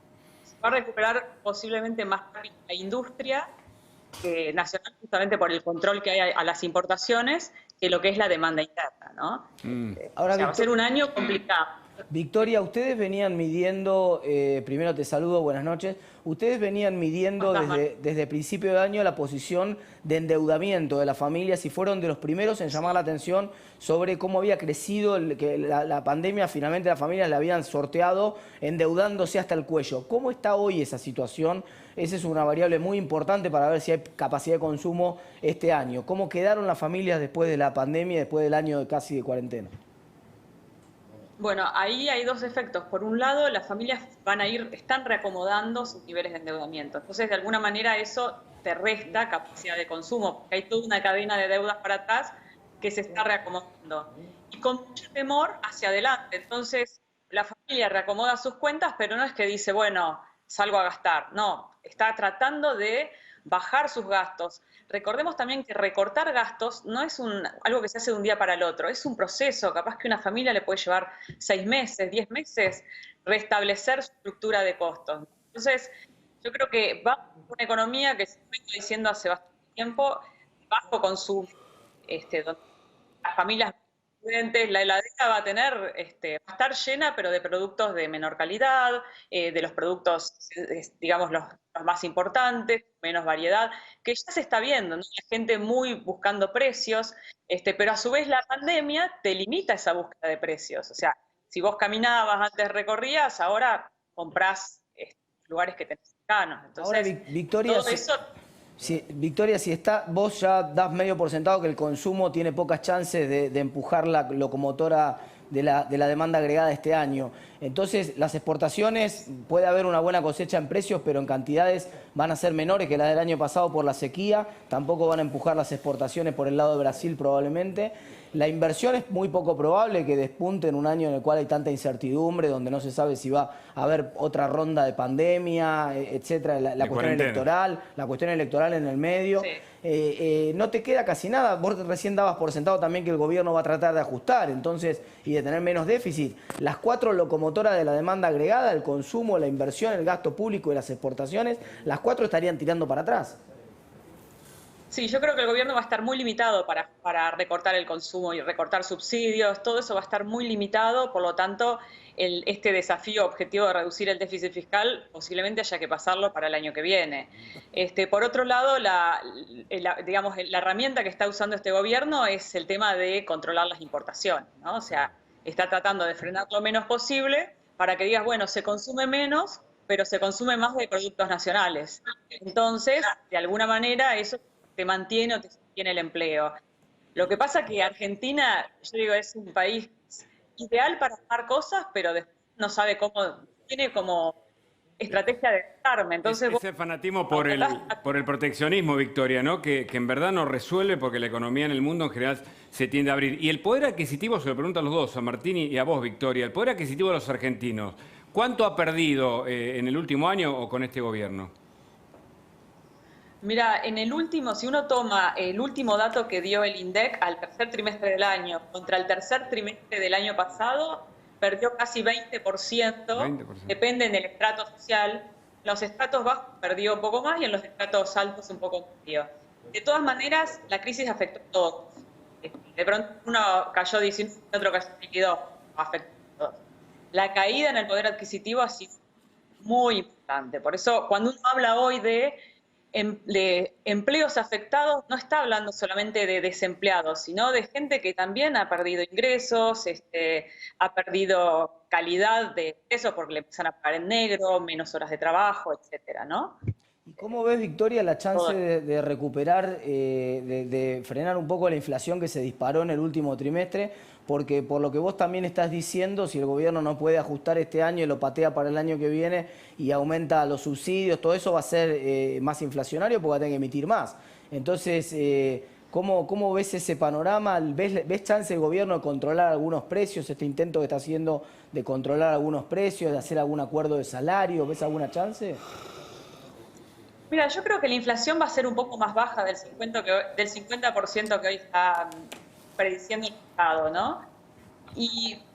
Se va a recuperar posiblemente más rápido la industria nacional, justamente por el control que hay a las importaciones, que lo que es la demanda interna, ¿no? Ahora, va a ser un año complicado. Victoria, ustedes venían midiendo, primero te saludo, buenas noches, ustedes venían midiendo desde principio de año la posición de endeudamiento de las familias y fueron de los primeros en llamar la atención sobre cómo había crecido que la pandemia. Finalmente las familias la habían sorteado endeudándose hasta el cuello. ¿Cómo está hoy esa situación? Esa es una variable muy importante para ver si hay capacidad de consumo este año. ¿Cómo quedaron las familias después de la pandemia, después del año casi de cuarentena? Bueno, ahí hay dos efectos. Por un lado, las familias están reacomodando sus niveles de endeudamiento. Entonces, de alguna manera, eso te resta capacidad de consumo, porque hay toda una cadena de deudas para atrás que se está reacomodando. Y con mucho temor hacia adelante. Entonces, la familia reacomoda sus cuentas, pero no es que dice, bueno, salgo a gastar. No, está tratando de bajar sus gastos. Recordemos también que recortar gastos no es algo que se hace de un día para el otro, es un proceso. Capaz que una familia le puede llevar 6 meses, 10 meses, restablecer su estructura de costos. Entonces, yo creo que va a una economía que se está diciendo hace bastante tiempo, bajo consumo, donde las familias estudiantes, la heladera va a estar llena, pero de productos de menor calidad, de los productos, digamos, los más importantes, menos variedad, que ya se está viendo, ¿no? La gente muy buscando precios, pero a su vez la pandemia te limita esa búsqueda de precios. O sea, si vos caminabas, antes recorrías, ahora comprás lugares que tenés cercanos. Entonces, ahora, Victoria, todo eso... Victoria, vos ya das medio por sentado que el consumo tiene pocas chances de empujar la locomotora de la demanda agregada este año. Entonces, las exportaciones, puede haber una buena cosecha en precios, pero en cantidades van a ser menores que las del año pasado por la sequía. Tampoco van a empujar las exportaciones por el lado de Brasil probablemente. La inversión es muy poco probable que despunte en un año en el cual hay tanta incertidumbre, donde no se sabe si va a haber otra ronda de pandemia, etcétera, la cuestión electoral en el medio. Sí. No te queda casi nada. Vos recién dabas por sentado también que el gobierno va a tratar de ajustar, entonces, y de tener menos déficit. Las 4 locomotoras de la demanda agregada, el consumo, la inversión, el gasto público y las exportaciones, las 4 estarían tirando para atrás. Sí, yo creo que el gobierno va a estar muy limitado para recortar el consumo y recortar subsidios, todo eso va a estar muy limitado, por lo tanto, este desafío objetivo de reducir el déficit fiscal posiblemente haya que pasarlo para el año que viene. Por otro lado, digamos, la herramienta que está usando este gobierno es el tema de controlar las importaciones, ¿no? O sea, está tratando de frenar lo menos posible para que digas, bueno, se consume menos, pero se consume más de productos nacionales. Entonces, de alguna manera, eso te mantiene o te sostiene el empleo. Lo que pasa es que Argentina, yo digo, es un país ideal para hacer cosas, pero después no sabe cómo, tiene como estrategia de desarme. Entonces, ese fanatismo por el proteccionismo, Victoria, ¿no? Que en verdad no resuelve porque la economía en el mundo en general se tiende a abrir. Y el poder adquisitivo, se lo pregunto a los dos, a Martín y a vos, Victoria, el poder adquisitivo de los argentinos, ¿cuánto ha perdido en el último año o con este gobierno? Mira, si uno toma el último dato que dio el INDEC al tercer trimestre del año contra el tercer trimestre del año pasado, perdió casi 20%, depende del estrato social. En los estratos bajos perdió un poco más y en los estratos altos un poco medio. De todas maneras, la crisis afectó a todos. De pronto uno cayó 19, otro cayó 22, afectó a todos. La caída en el poder adquisitivo ha sido muy importante. Por eso, cuando uno habla hoy de empleos afectados, no está hablando solamente de desempleados, sino de gente que también ha perdido ingresos, ha perdido calidad de ingresos porque le empiezan a pagar en negro, menos horas de trabajo, etcétera, ¿no? ¿Y cómo ves, Victoria, la chance de recuperar, de frenar un poco la inflación que se disparó en el último trimestre? Porque por lo que vos también estás diciendo, si el gobierno no puede ajustar este año y lo patea para el año que viene y aumenta los subsidios, todo eso va a ser más inflacionario porque va a tener que emitir más. Entonces, ¿cómo ves ese panorama? ¿Ves chance del gobierno de controlar algunos precios, este intento que está haciendo de controlar algunos precios, de hacer algún acuerdo de salario? ¿Ves alguna chance? Mira, yo creo que la inflación va a ser un poco más baja del 50% que hoy está prediciendo el Estado, ¿no?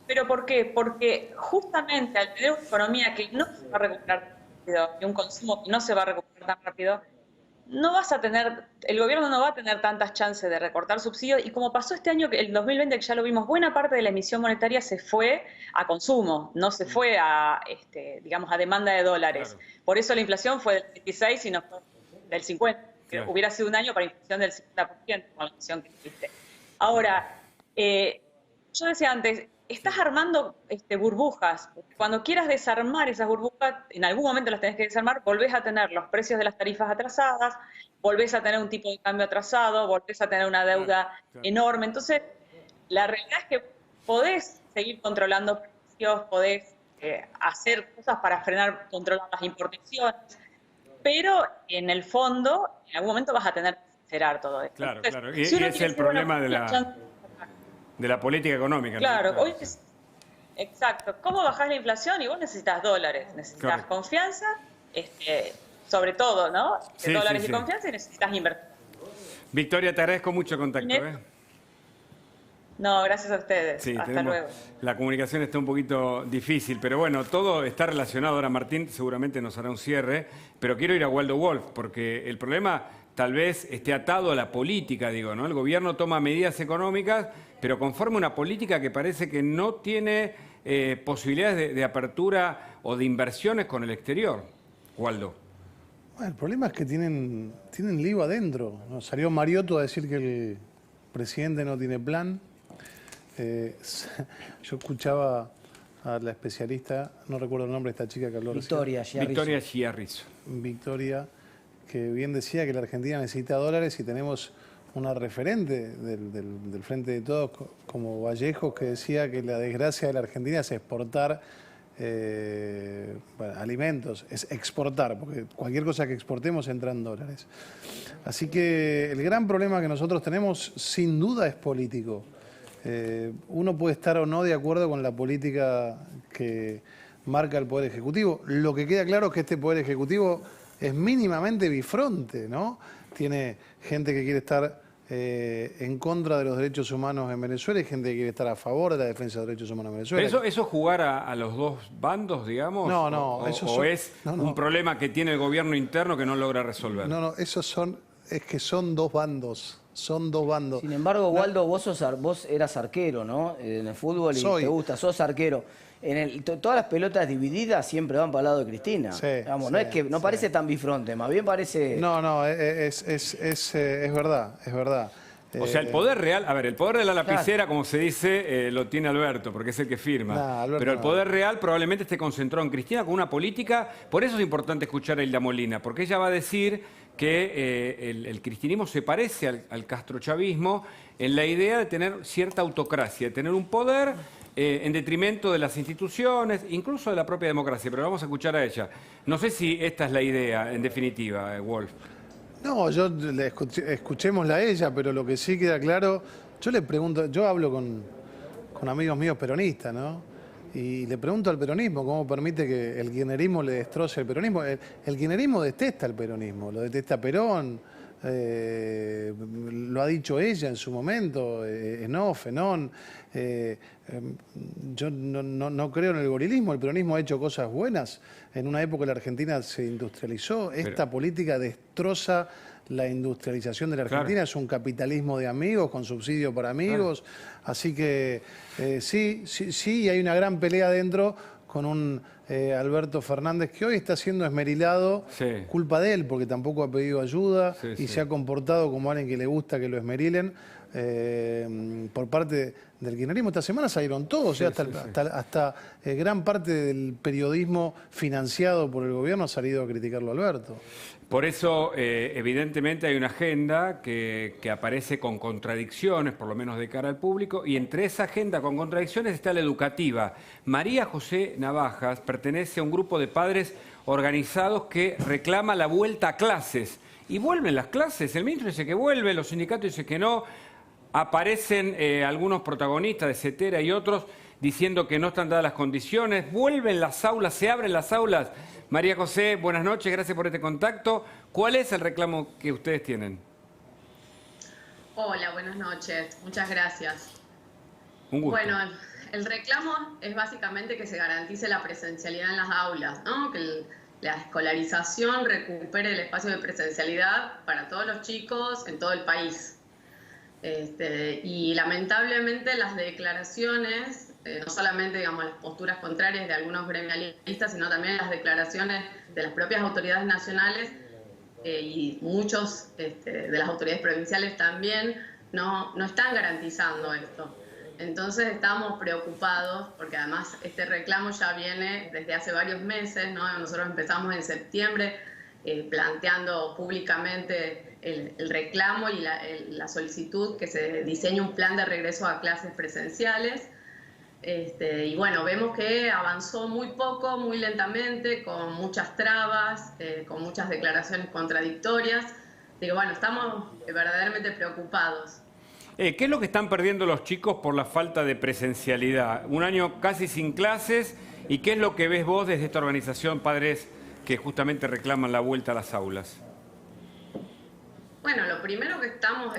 ¿Pero por qué? Porque justamente al tener una economía que no se va a recuperar tan rápido y un consumo que no se va a recuperar tan rápido, no vas a tener, el gobierno no va a tener tantas chances de recortar subsidios, y como pasó este año, el 2020, que ya lo vimos, buena parte de la emisión monetaria se fue a consumo, no se fue a, digamos, a demanda de dólares. Claro. Por eso la inflación fue del 26 y no fue del 50. Claro. Hubiera sido un año para inflación del 50% con la inflación que existe. Ahora, yo decía antes, estás armando burbujas. Cuando quieras desarmar esas burbujas, en algún momento las tenés que desarmar, volvés a tener los precios de las tarifas atrasadas, volvés a tener un tipo de cambio atrasado, volvés a tener una deuda enorme. Entonces, la realidad es que podés seguir controlando precios, podés hacer cosas para frenar, controlar las importaciones, pero en el fondo, en algún momento vas a tener que sincerar todo esto. Claro, entonces, claro. Y es el problema de la política económica. Claro, ¿no? Hoy exacto. ¿Cómo bajás la inflación? Y vos necesitas dólares, necesitas confianza, sobre todo, ¿no? Sí, dólares y confianza, y necesitas invertir. Victoria, te agradezco mucho el contacto. No, gracias a ustedes. Sí, hasta luego. La comunicación está un poquito difícil, pero bueno, todo está relacionado. Ahora Martín seguramente nos hará un cierre, pero quiero ir a Waldo Wolf, porque el problema tal vez esté atado a la política, digo, ¿no? El gobierno toma medidas económicas, pero conforma una política que parece que no tiene posibilidades de apertura o de inversiones con el exterior. Waldo. Bueno, el problema es que tienen lío adentro. Nos salió Mariotto a decir que el presidente no tiene plan. Yo escuchaba a la especialista, no recuerdo el nombre de esta chica que habló Victoria Chiarrizo. Victoria, que bien decía que la Argentina necesita dólares, y tenemos una referente del Frente de Todos como Vallejos, que decía que la desgracia de la Argentina es exportar alimentos, es exportar, porque cualquier cosa que exportemos entra en dólares. Así que el gran problema que nosotros tenemos sin duda es político. Uno puede estar o no de acuerdo con la política que marca el Poder Ejecutivo. Lo que queda claro es que este Poder Ejecutivo es mínimamente bifronte, ¿no? Tiene gente que quiere estar en contra de los derechos humanos en Venezuela y gente que quiere estar a favor de la defensa de los derechos humanos en Venezuela. ¿Pero eso es jugar a los dos bandos, digamos? No, no. ¿O es un problema que tiene el gobierno interno que no logra resolver? No, es que son dos bandos. Son dos bandos. Sin embargo, Waldo, vos eras arquero, ¿no? En el fútbol y te gusta, sos arquero. Todas las pelotas divididas siempre van para el lado de Cristina. Sí, no es que no parece tan bifronte, más bien parece... No, es verdad, es verdad. O sea, el poder real, el poder de la lapicera, como se dice, lo tiene Alberto, porque es el que firma. Pero el poder real probablemente esté concentrado en Cristina con una política. Por eso es importante escuchar a Hilda Molina, porque ella va a decir que el cristinismo se parece al castrochavismo en la idea de tener cierta autocracia, de tener un poder en detrimento de las instituciones, incluso de la propia democracia. Pero vamos a escuchar a ella. No sé si esta es la idea, en definitiva, Wolf. No, escuchémosla a ella, pero lo que sí queda claro, yo le pregunto, yo hablo con amigos míos peronistas, ¿no? Y le pregunto al peronismo cómo permite que el kirchnerismo le destroce el peronismo. El kirchnerismo detesta el peronismo, lo detesta Perón, lo ha dicho ella en su momento, en off, en on. Yo no creo en el gorilismo, el peronismo ha hecho cosas buenas. En una época la Argentina se industrializó, esta política destroza la industrialización de la Argentina, claro. Es un capitalismo de amigos, con subsidio para amigos, claro. Así que sí, hay una gran pelea adentro con un Alberto Fernández que hoy está siendo esmerilado, culpa de él, porque tampoco ha pedido ayuda y se ha comportado como alguien que le gusta que lo esmerilen. Por parte del kirchnerismo. Esta semana salieron todos, hasta gran parte del periodismo financiado por el gobierno ha salido a criticarlo a Alberto. Por eso, evidentemente, hay una agenda que aparece con contradicciones, por lo menos de cara al público, y entre esa agenda con contradicciones está la educativa. María José Navajas pertenece a un grupo de padres organizados que reclama la vuelta a clases. Y vuelven las clases, el ministro dice que vuelve, los sindicatos dicen que no. Aparecen algunos protagonistas de CETERA y otros diciendo que no están dadas las condiciones. Vuelven las aulas, se abren las aulas. María José, buenas noches, gracias por este contacto. ¿Cuál es el reclamo que ustedes tienen? Hola, buenas noches, muchas gracias. Un gusto. Bueno, el reclamo es básicamente que se garantice la presencialidad en las aulas, ¿no? Que la escolarización recupere el espacio de presencialidad para todos los chicos en todo el país. Y lamentablemente las declaraciones, no solamente digamos, las posturas contrarias de algunos gremialistas, sino también las declaraciones de las propias autoridades nacionales y muchos de las autoridades provinciales también no están garantizando esto. Entonces estamos preocupados porque además este reclamo ya viene desde hace varios meses, ¿no? Nosotros empezamos en septiembre planteando públicamente el reclamo y la solicitud que se diseñe un plan de regreso a clases presenciales. Y bueno, vemos que avanzó muy poco, muy lentamente, con muchas trabas, con muchas declaraciones contradictorias. Digo, bueno, estamos verdaderamente preocupados. ¿Qué es lo que están perdiendo los chicos por la falta de presencialidad? Un año casi sin clases, ¿y qué es lo que ves vos desde esta organización Padres que justamente reclaman la vuelta a las aulas? Bueno, lo primero que estamos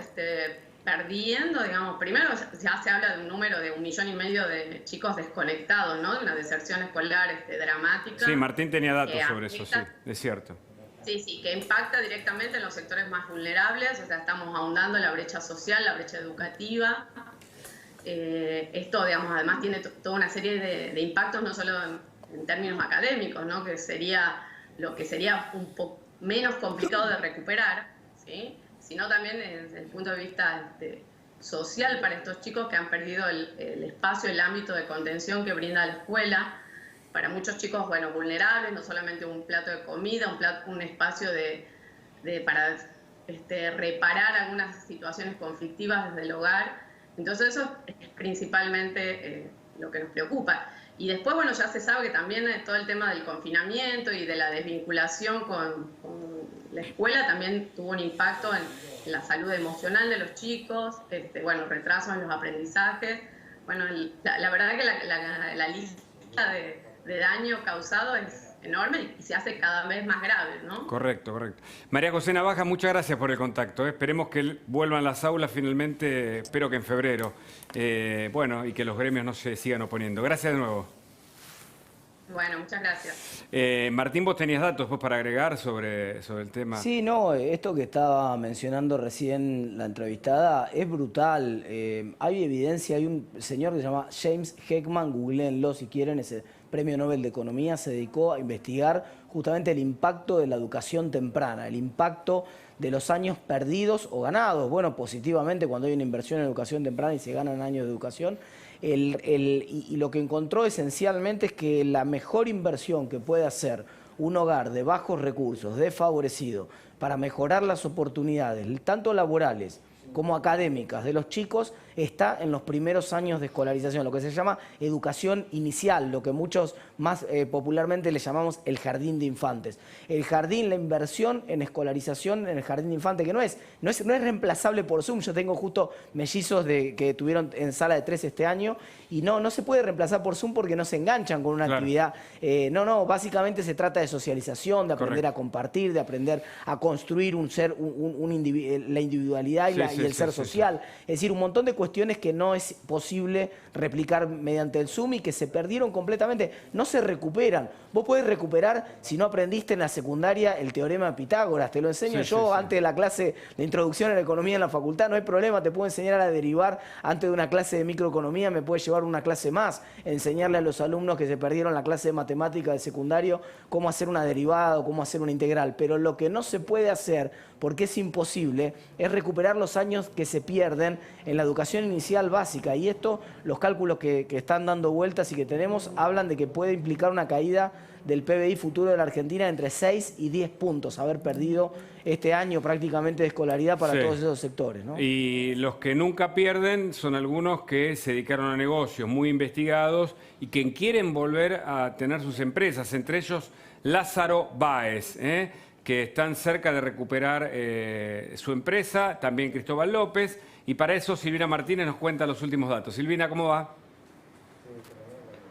perdiendo, digamos, primero ya se habla de un número de 1,5 millones de chicos desconectados, ¿no? De una deserción escolar dramática. Sí, Martín tenía datos sobre eso, sí, es cierto. Sí, que impacta directamente en los sectores más vulnerables, o sea, estamos ahondando la brecha social, la brecha educativa. Esto, digamos, además tiene toda una serie de impactos, no solo en términos académicos, ¿no? Que sería lo que sería un poco menos complicado de recuperar, ¿sí? Sino también desde el punto de vista social para estos chicos que han perdido el espacio, el ámbito de contención que brinda la escuela. Para muchos chicos, bueno, vulnerables, no solamente un plato de comida, un espacio para reparar algunas situaciones conflictivas desde el hogar. Entonces eso es principalmente lo que nos preocupa. Y después, bueno, ya se sabe que también todo el tema del confinamiento y de la desvinculación con la escuela también tuvo un impacto en la salud emocional de los chicos, bueno, retrasos en los aprendizajes. Bueno, la verdad que la lista de daño causado es enorme y se hace cada vez más grave, ¿no? Correcto. María José Navaja, muchas gracias por el contacto. Esperemos que vuelvan las aulas finalmente, espero que en febrero. Bueno, y que los gremios no se sigan oponiendo. Gracias de nuevo. Bueno, muchas gracias. Martín, vos tenías datos pues, para agregar sobre el tema. Sí, no, esto que estaba mencionando recién la entrevistada es brutal. Hay evidencia, hay un señor que se llama James Heckman, googleenlo si quieren, ese Premio Nobel de Economía, se dedicó a investigar justamente el impacto de la educación temprana, el impacto de los años perdidos o ganados. Bueno, positivamente cuando hay una inversión en educación temprana y se ganan años de educación. Y lo que encontró esencialmente es que la mejor inversión que puede hacer un hogar de bajos recursos, desfavorecido, para mejorar las oportunidades, tanto laborales como académicas de los chicos, está en los primeros años de escolarización, lo que se llama educación inicial, lo que muchos más popularmente le llamamos el jardín de infantes. El jardín, la inversión en escolarización en el jardín de infantes, que no es reemplazable por Zoom. Yo tengo justo mellizos que tuvieron en sala de 3 este año y no se puede reemplazar por Zoom porque no se enganchan con una actividad. Básicamente se trata de socialización, de aprender a compartir, de aprender a construir un ser, la individualidad y el ser social. Es decir, un montón de cuestiones que no es posible replicar mediante el Zoom y que se perdieron completamente, no se recuperan. Vos podés recuperar, si no aprendiste en la secundaria, el teorema de Pitágoras, te lo enseño yo antes de la clase de introducción a la economía en la facultad, no hay problema, te puedo enseñar a derivar antes de una clase de microeconomía, me puede llevar una clase más, enseñarle a los alumnos que se perdieron la clase de matemática del secundario cómo hacer una derivada o cómo hacer una integral, pero lo que no se puede hacer, porque es imposible, es recuperar los años que se pierden en la educación inicial básica. Y esto, los cálculos que están dando vueltas y que tenemos, hablan de que puede implicar una caída del PBI futuro de la Argentina entre 6 y 10 puntos, haber perdido este año prácticamente de escolaridad para todos esos sectores, ¿no? Y los que nunca pierden son algunos que se dedicaron a negocios muy investigados y que quieren volver a tener sus empresas, entre ellos Lázaro Báez, que están cerca de recuperar su empresa, también Cristóbal López, y para eso Silvina Martínez nos cuenta los últimos datos. Silvina, ¿cómo va?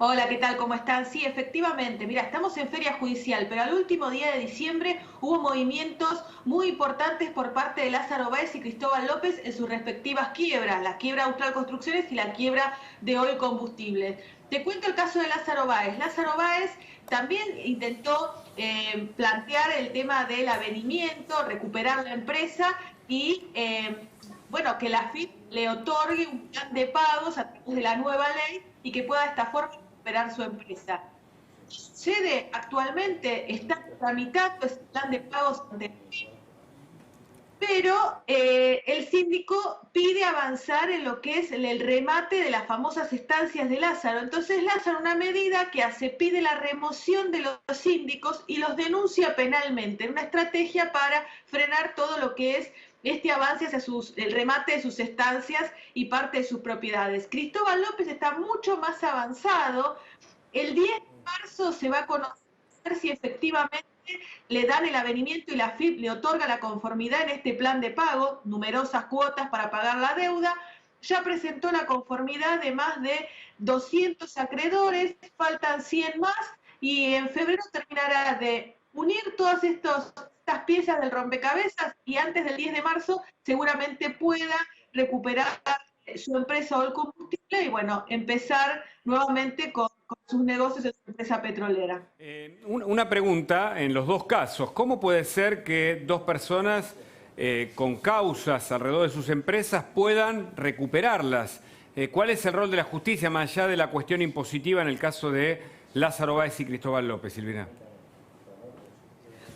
Hola, ¿qué tal? ¿Cómo están? Sí, efectivamente. Mira, estamos en feria judicial, pero al último día de diciembre hubo movimientos muy importantes por parte de Lázaro Báez y Cristóbal López en sus respectivas quiebras, la quiebra Austral Construcciones y la quiebra de Oil Combustibles. Te cuento el caso de Lázaro Báez. Lázaro Báez también intentó plantear el tema del avenimiento, recuperar la empresa y, bueno, que la AFIP le otorgue un plan de pagos a través de la nueva ley y que pueda de esta forma recuperar su empresa. ¿Qué sucede? Actualmente está tramitando ese plan de pagos ante, pero el síndico pide avanzar en lo que es el remate de las famosas estancias de Lázaro. Entonces Lázaro, una medida que hace, pide la remoción de los síndicos y los denuncia penalmente, en una estrategia para frenar todo lo que es este avance hacia el remate de sus estancias y parte de sus propiedades. Cristóbal López está mucho más avanzado. El 10 de marzo se va a conocer si efectivamente le dan el avenimiento y la AFIP le otorga la conformidad en este plan de pago, numerosas cuotas para pagar la deuda. Ya presentó la conformidad de más de 200 acreedores, faltan 100 más y en febrero terminará de unir todas estas piezas del rompecabezas y antes del 10 de marzo seguramente pueda recuperar su empresa Oil Combustible y bueno, empezar nuevamente con sus negocios en su empresa petrolera. Una pregunta en los dos casos. ¿Cómo puede ser que dos personas con causas alrededor de sus empresas puedan recuperarlas? ¿Cuál es el rol de la justicia más allá de la cuestión impositiva en el caso de Lázaro Báez y Cristóbal López, Silvina?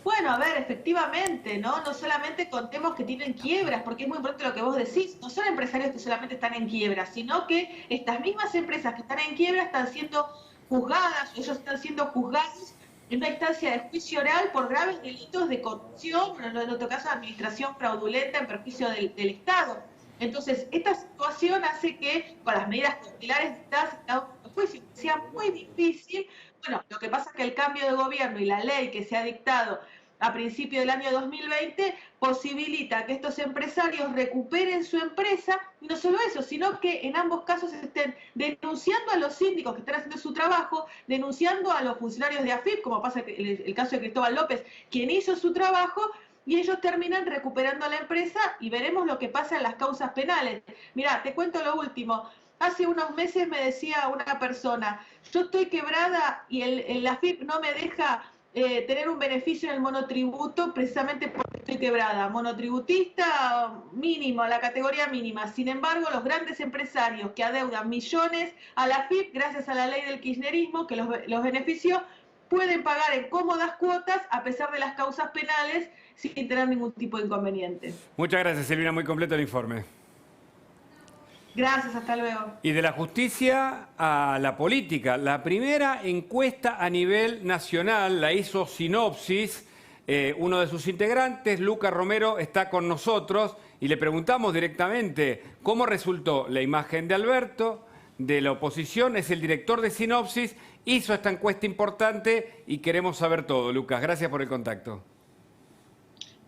Bueno, a ver, efectivamente, ¿no? No solamente contemos que tienen quiebras, porque es muy importante lo que vos decís, no son empresarios que solamente están en quiebra, sino que estas mismas empresas que están en quiebra están siendo juzgadas, ellos están siendo juzgados en una instancia de juicio oral por graves delitos de corrupción, en otro caso administración fraudulenta en perjuicio del Estado. Entonces, esta situación hace que con las medidas cautelares de juicio sea muy difícil. Bueno, lo que pasa es que el cambio de gobierno y la ley que se ha dictado a principios del año 2020 posibilita que estos empresarios recuperen su empresa, y no solo eso, sino que en ambos casos estén denunciando a los síndicos que están haciendo su trabajo, denunciando a los funcionarios de AFIP, como pasa en el caso de Cristóbal López, quien hizo su trabajo, y ellos terminan recuperando la empresa y veremos lo que pasa en las causas penales. Mirá, te cuento lo último. Hace unos meses me decía una persona, yo estoy quebrada y el AFIP no me deja tener un beneficio en el monotributo precisamente porque estoy quebrada. Monotributista mínimo, la categoría mínima. Sin embargo, los grandes empresarios que adeudan millones a la AFIP, gracias a la ley del kirchnerismo, que los benefició, pueden pagar en cómodas cuotas a pesar de las causas penales sin tener ningún tipo de inconveniente. Muchas gracias, Silvina. Muy completo el informe. Gracias, hasta luego. Y de la justicia a la política. La primera encuesta a nivel nacional la hizo Sinopsis. Uno de sus integrantes, Lucas Romero, está con nosotros y le preguntamos directamente cómo resultó la imagen de Alberto, de la oposición. Es el director de Sinopsis, hizo esta encuesta importante y queremos saber todo. Lucas, gracias por el contacto.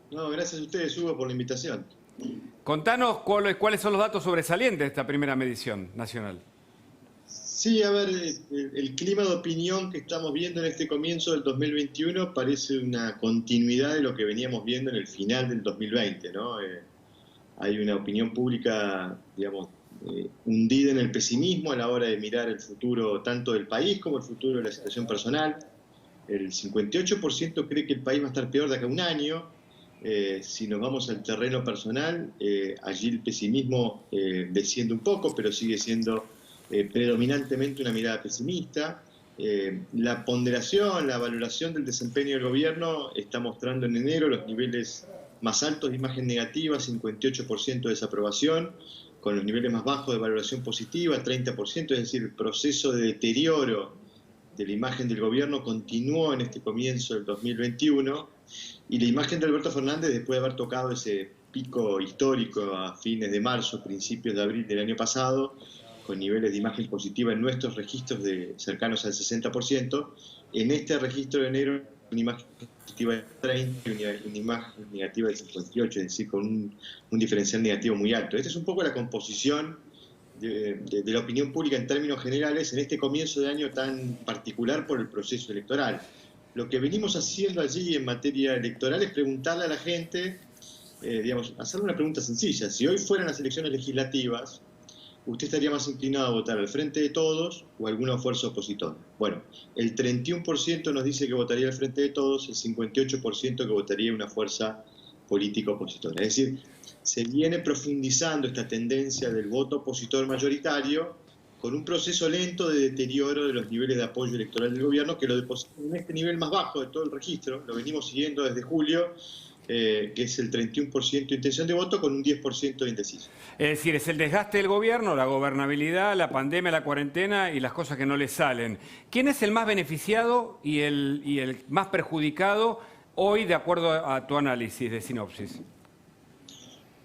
No, gracias a ustedes, Hugo, por la invitación. Contanos cuáles son los datos sobresalientes de esta primera medición nacional. Sí, a ver, el clima de opinión que estamos viendo en este comienzo del 2021 parece una continuidad de lo que veníamos viendo en el final del 2020, ¿no? Hay una opinión pública, digamos, hundida en el pesimismo a la hora de mirar el futuro tanto del país como el futuro de la situación personal. El 58% cree que el país va a estar peor de acá a un año. Si nos vamos al terreno personal, allí el pesimismo desciende un poco, pero sigue siendo predominantemente una mirada pesimista. La ponderación, la valoración del desempeño del gobierno está mostrando en enero los niveles más altos de imagen negativa, 58% de desaprobación, con los niveles más bajos de valoración positiva, 30%, es decir, el proceso de deterioro de la imagen del gobierno continuó en este comienzo del 2021. Y la imagen de Alberto Fernández, después de haber tocado ese pico histórico a fines de marzo, principios de abril del año pasado, con niveles de imagen positiva en nuestros registros cercanos al 60%, en este registro de enero una imagen positiva de 30 y una imagen negativa de 58, es decir, con un diferencial negativo muy alto. Esta es un poco la composición de la opinión pública en términos generales en este comienzo de año tan particular por el proceso electoral. Lo que venimos haciendo allí en materia electoral es preguntarle a la gente, hacerle una pregunta sencilla. Si hoy fueran las elecciones legislativas, ¿usted estaría más inclinado a votar al Frente de Todos o a alguna fuerza opositora? Bueno, el 31% nos dice que votaría al Frente de Todos, el 58% que votaría una fuerza política opositora. Es decir, se viene profundizando esta tendencia del voto opositor mayoritario con un proceso lento de deterioro de los niveles de apoyo electoral del gobierno que lo deposita en este nivel más bajo de todo el registro. Lo venimos siguiendo desde julio, que es el 31% de intención de voto con un 10% de indeciso. Es decir, es el desgaste del gobierno, la gobernabilidad, la pandemia, la cuarentena y las cosas que no le salen. ¿Quién es el más beneficiado y el más perjudicado hoy, de acuerdo a tu análisis de sinopsis?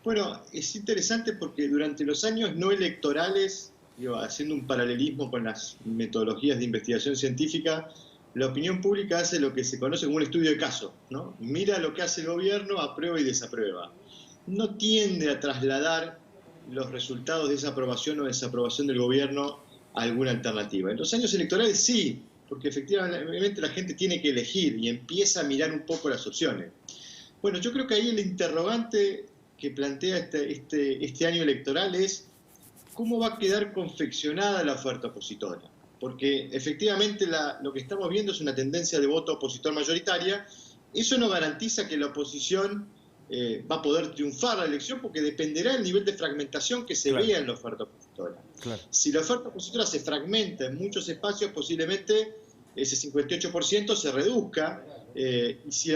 Bueno, es interesante porque durante los años no electorales, haciendo un paralelismo con las metodologías de investigación científica, la opinión pública hace lo que se conoce como un estudio de caso, ¿no? Mira lo que hace el gobierno, aprueba y desaprueba. No tiende a trasladar los resultados de esa aprobación o desaprobación del gobierno a alguna alternativa. En los años electorales sí, porque efectivamente la gente tiene que elegir y empieza a mirar un poco las opciones. Bueno, yo creo que ahí el interrogante que plantea este año electoral es cómo va a quedar confeccionada la oferta opositora. Porque efectivamente lo que estamos viendo es una tendencia de voto opositor mayoritaria. Eso no garantiza que la oposición va a poder triunfar la elección, porque dependerá del nivel de fragmentación que se vea en la oferta opositora. Claro. Si la oferta opositora se fragmenta en muchos espacios, posiblemente ese 58% se reduzca. Y si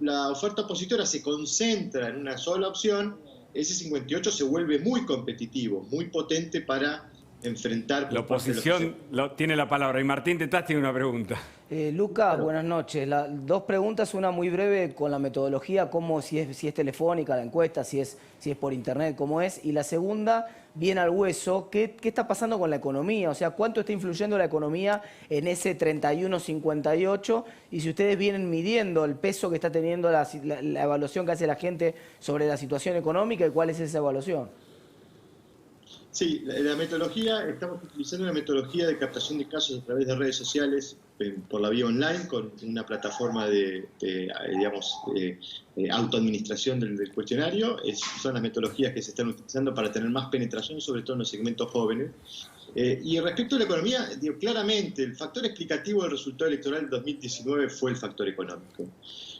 la oferta opositora se concentra en una sola opción, ese 58% se vuelve muy competitivo, muy potente para enfrentar... La oposición tiene la palabra. Y Martín Tetaz tiene una pregunta. Lucas, claro. Buenas noches. Dos preguntas, una muy breve con la metodología, si es telefónica la encuesta, si es por internet, cómo es. Y la segunda, bien al hueso, ¿qué está pasando con la economía? O sea, ¿cuánto está influyendo la economía en ese 31-58? Y si ustedes vienen midiendo el peso que está teniendo la evaluación que hace la gente sobre la situación económica, ¿y cuál es esa evaluación? Sí, la metodología, estamos utilizando una metodología de captación de casos a través de redes sociales por la vía online, con una plataforma de autoadministración del cuestionario. Son las metodologías que se están utilizando para tener más penetración, sobre todo en los segmentos jóvenes. Y respecto a la economía, claramente el factor explicativo del resultado electoral del 2019 fue el factor económico.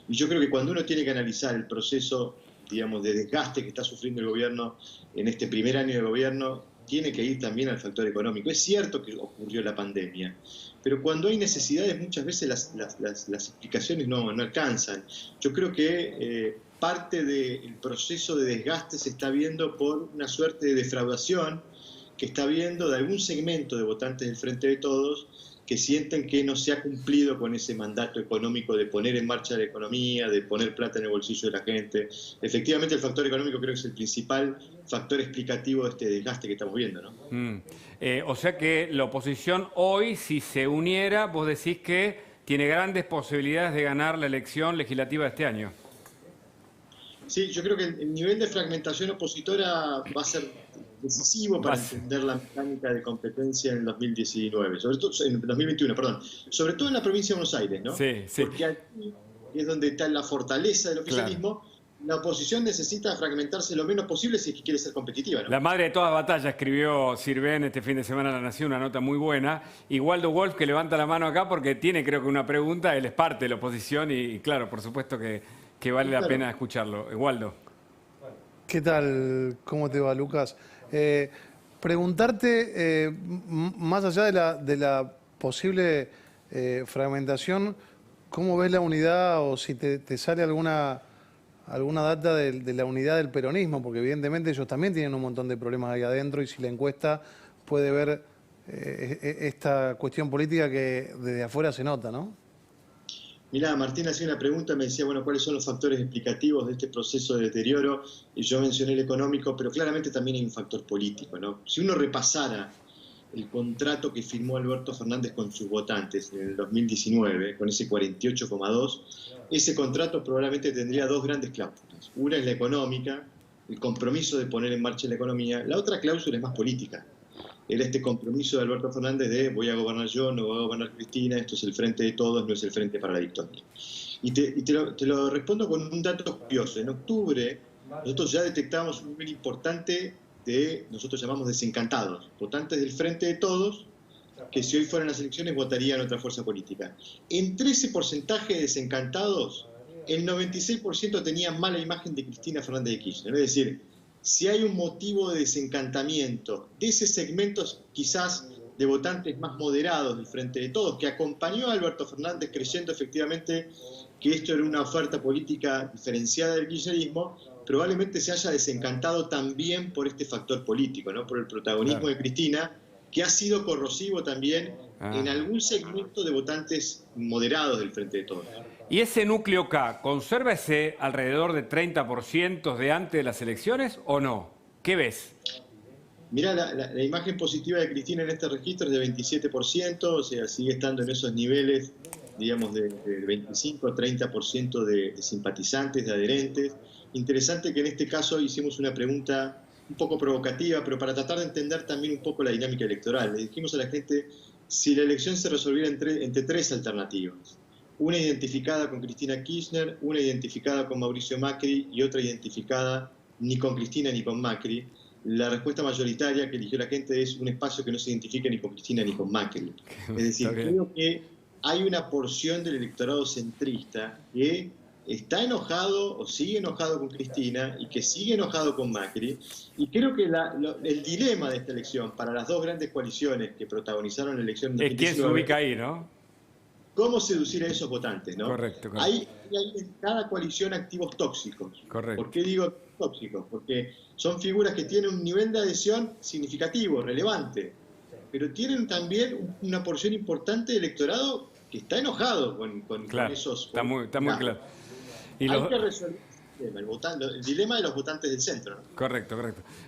Y yo creo que cuando uno tiene que analizar el proceso de desgaste que está sufriendo el gobierno en este primer año de gobierno, tiene que ir también al factor económico. Es cierto que ocurrió la pandemia, pero cuando hay necesidades muchas veces las explicaciones no alcanzan. Yo creo que parte del proceso de desgaste se está viendo por una suerte de defraudación que está viendo de algún segmento de votantes del Frente de Todos que sienten que no se ha cumplido con ese mandato económico de poner en marcha la economía, de poner plata en el bolsillo de la gente. Efectivamente, el factor económico creo que es el principal factor explicativo de este desgaste que estamos viendo, ¿no? O sea que la oposición hoy, si se uniera, vos decís que tiene grandes posibilidades de ganar la elección legislativa de este año. Sí, yo creo que el nivel de fragmentación opositora va a ser decisivo para entender la mecánica de competencia en el 2019, sobre todo en el 2021, perdón, sobre todo en la provincia de Buenos Aires, ¿no? Sí, sí. Porque aquí es donde está la fortaleza del oficialismo. Claro. La oposición necesita fragmentarse lo menos posible si es que quiere ser competitiva, ¿no? La madre de toda batalla, escribió Sirven este fin de semana en La Nación, una nota muy buena. Y Waldo Wolf, que levanta la mano acá porque tiene, creo que una pregunta, él es parte de la oposición y claro, por supuesto que vale la pena escucharlo. Waldo. ¿Qué tal? ¿Cómo te va, Lucas? Preguntarte, más allá de la posible fragmentación, ¿cómo ves la unidad o si te sale alguna data de la unidad del peronismo? Porque evidentemente ellos también tienen un montón de problemas ahí adentro y si la encuesta puede ver esta cuestión política que desde afuera se nota, ¿no? Mirá, Martín hacía una pregunta, me decía, bueno, ¿cuáles son los factores explicativos de este proceso de deterioro? Y yo mencioné el económico, pero claramente también hay un factor político, ¿no? Si uno repasara el contrato que firmó Alberto Fernández con sus votantes en el 2019, con ese 48,2, ese contrato probablemente tendría dos grandes cláusulas. Una es la económica, el compromiso de poner en marcha la economía. La otra cláusula es más política. era este compromiso de Alberto Fernández de voy a gobernar yo, no voy a gobernar Cristina, esto es el frente de todos, no es el frente para la victoria. Y te lo respondo con un dato curioso. En octubre nosotros ya detectábamos un nivel importante de, nosotros llamamos desencantados, votantes del frente de todos, que si hoy fueran las elecciones votarían otra fuerza política. Entre ese porcentaje de desencantados, el 96% tenía mala imagen de Cristina Fernández de Kirchner. Es decir, si hay un motivo de desencantamiento de ese segmento quizás de votantes más moderados del Frente de Todos, que acompañó a Alberto Fernández creyendo efectivamente que esto era una oferta política diferenciada del kirchnerismo, probablemente se haya desencantado también por este factor político, ¿no? Por el protagonismo de Cristina, que ha sido corrosivo también en algún segmento de votantes moderados del Frente de Todos. ¿Y ese núcleo K conserva ese alrededor de 30% de antes de las elecciones o no? ¿Qué ves? Mirá, la imagen positiva de Cristina en este registro es de 27%, o sea, sigue estando en esos niveles, digamos, de 25 a 30% de simpatizantes, de adherentes. Interesante que en este caso hicimos una pregunta un poco provocativa, pero para tratar de entender también un poco la dinámica electoral. Le dijimos a la gente si la elección se resolviera entre tres alternativas. Una identificada con Cristina Kirchner, una identificada con Mauricio Macri y otra identificada ni con Cristina ni con Macri. La respuesta mayoritaria que eligió la gente es un espacio que no se identifique ni con Cristina ni con Macri. Es decir, creo que hay una porción del electorado centrista que está enojado o sigue enojado con Cristina y que sigue enojado con Macri. Y creo que el dilema de esta elección para las dos grandes coaliciones que protagonizaron la elección en 2019, es quién se ubica ahí, ¿no? ¿Cómo seducir a esos votantes, no? Correcto. Hay en cada coalición activos tóxicos. Correcto. ¿Por qué digo tóxicos? Porque son figuras que tienen un nivel de adhesión significativo, relevante, pero tienen también una porción importante de electorado que está enojado con esos... Está muy claro. Y hay que resolver el dilema de los votantes del centro, ¿no? Correcto.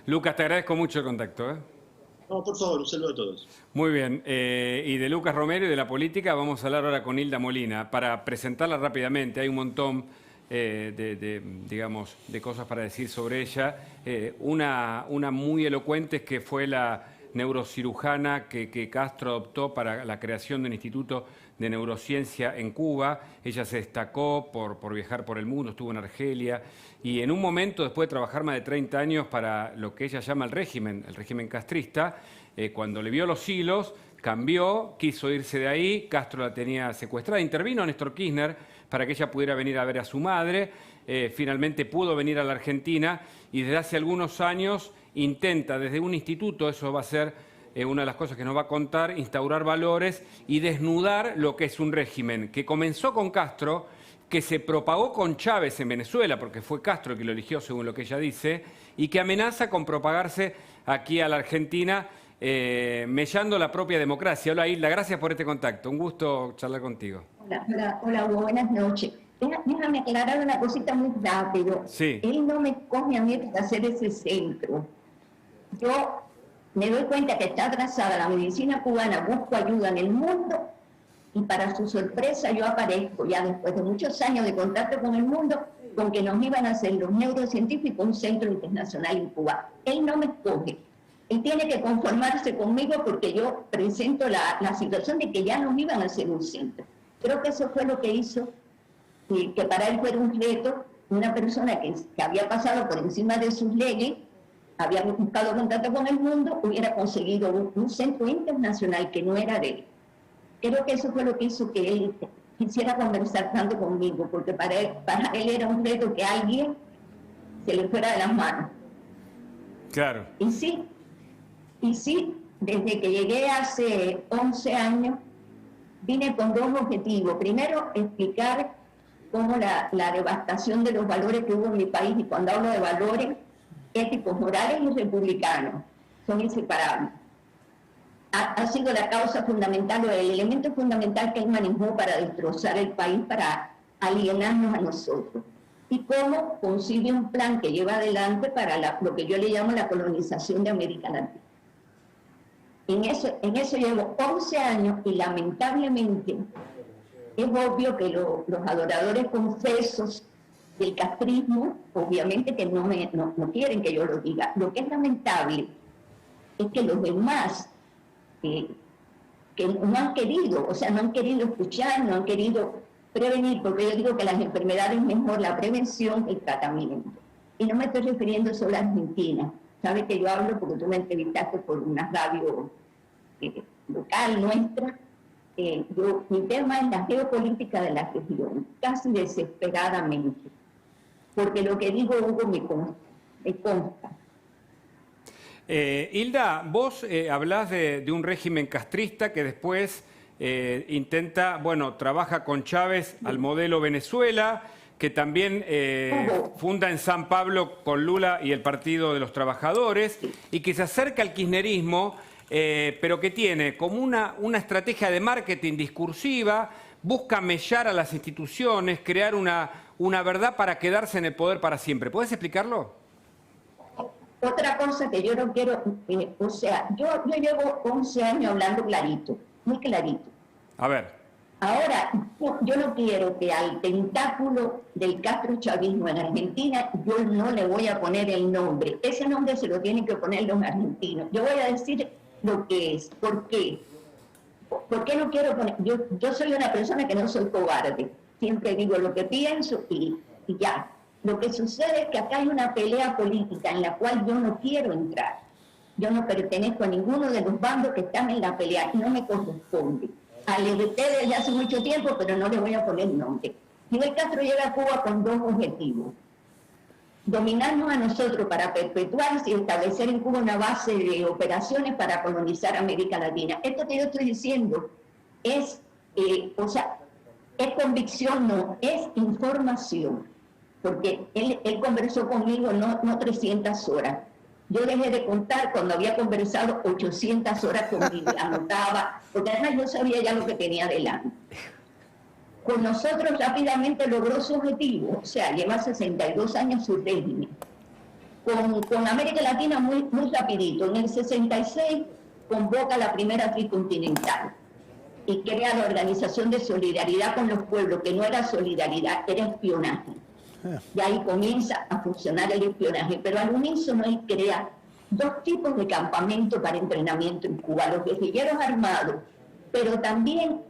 Lucas, te agradezco mucho el contacto, ¿eh? No, por favor, un saludo a todos. Muy bien. Y de Lucas Romero y de la política vamos a hablar ahora con Hilda Molina. Para presentarla rápidamente, hay un montón digamos, de cosas para decir sobre ella. Una muy elocuente es que fue la neurocirujana que Castro adoptó para la creación de un instituto de neurociencia en Cuba. Ella se destacó por viajar por el mundo, estuvo en Argelia y en un momento, después de trabajar más de 30 años para lo que ella llama el régimen castrista, cuando le vio los hilos, cambió, quiso irse de ahí, Castro la tenía secuestrada, intervino Néstor Kirchner para que ella pudiera venir a ver a su madre, finalmente pudo venir a la Argentina y desde hace algunos años intenta desde un instituto, eso va a ser una de las cosas que nos va a contar, instaurar valores y desnudar lo que es un régimen que comenzó con Castro, que se propagó con Chávez en Venezuela, porque fue Castro el que lo eligió según lo que ella dice, y que amenaza con propagarse aquí a la Argentina, mellando la propia democracia. Hola Hilda, gracias por este contacto, un gusto charlar contigo. Hola, buenas noches. Déjame aclarar una cosita muy rápido. Sí. Él no me escoge a mí para hacer ese centro. Yo me doy cuenta que está atrasada la medicina cubana, busco ayuda en el mundo y para su sorpresa yo aparezco ya después de muchos años de contacto con el mundo con que nos iban a hacer los neurocientíficos un centro internacional en Cuba. Él no me escoge. Él tiene que conformarse conmigo porque yo presento la situación de que ya nos iban a hacer un centro. Creo que eso fue lo que hizo que para él fuera un reto, una persona que había pasado por encima de sus leyes, había buscado contacto con el mundo, hubiera conseguido un centro internacional que no era de él. Creo que eso fue lo que hizo que él quisiera conversar tanto conmigo, porque para él era un reto que alguien se le fuera de las manos. Claro. Y sí, desde que llegué hace 11 años, vine con dos objetivos. Primero, explicar cómo la devastación de los valores que hubo en mi país, y cuando hablo de valores éticos, morales y republicanos, son inseparables. Ha sido la causa fundamental o el elemento fundamental que él manejó para destrozar el país, para alienarnos a nosotros. Y cómo consigue un plan que lleva adelante para lo que yo le llamo la colonización de América Latina. En eso llevo 11 años y lamentablemente es obvio que los adoradores confesos del castrismo, obviamente que no quieren que yo lo diga. Lo que es lamentable es que los demás que no han querido, o sea, no han querido escuchar, no han querido prevenir, porque yo digo que las enfermedades es mejor la prevención que el tratamiento. Y no me estoy refiriendo solo a Argentina. Sabes que yo hablo porque tú me entrevistaste por una radio local nuestra. Mi tema es la geopolítica de la región, casi desesperadamente. Porque lo que digo, Hugo, me consta. Hilda, vos hablás de un régimen castrista que después intenta, bueno, trabaja con Chávez al modelo Venezuela, que también funda en San Pablo con Lula y el Partido de los Trabajadores, y que se acerca al kirchnerismo, pero que tiene como una estrategia de marketing discursiva, busca mellar a las instituciones, crear una verdad para quedarse en el poder para siempre. ¿Puedes explicarlo? Otra cosa que yo no quiero, o sea, yo llevo 11 años hablando clarito, muy clarito. A ver. Ahora, yo no quiero que al tentáculo del castrochavismo en Argentina, yo no le voy a poner el nombre. Ese nombre se lo tienen que poner los argentinos. Yo voy a decir lo que es. ¿Por qué? ¿Por qué no quiero poner? Yo soy una persona que no soy cobarde. Siempre digo lo que pienso y ya. Lo que sucede es que acá hay una pelea política en la cual yo no quiero entrar. Yo no pertenezco a ninguno de los bandos que están en la pelea y no me corresponde. Alerté desde hace mucho tiempo, pero no le voy a poner nombre. Fidel Castro llega a Cuba con dos objetivos. Dominarnos a nosotros para perpetuarse y establecer en Cuba una base de operaciones para colonizar América Latina. Esto que yo estoy diciendo es, es convicción, no, es información. Porque él conversó conmigo no 300 horas. Yo dejé de contar cuando había conversado 800 horas conmigo, anotaba, porque además yo sabía ya lo que tenía delante. Con nosotros rápidamente logró su objetivo, o sea, lleva 62 años su régimen. Con América Latina muy rapidito. En el 66 convoca la primera tricontinental y crea la Organización de Solidaridad con los Pueblos, que no era solidaridad, era espionaje. Y ahí comienza a funcionar el espionaje, pero al unísono él crea dos tipos de campamento para entrenamiento en Cuba, los guerrilleros armados, pero también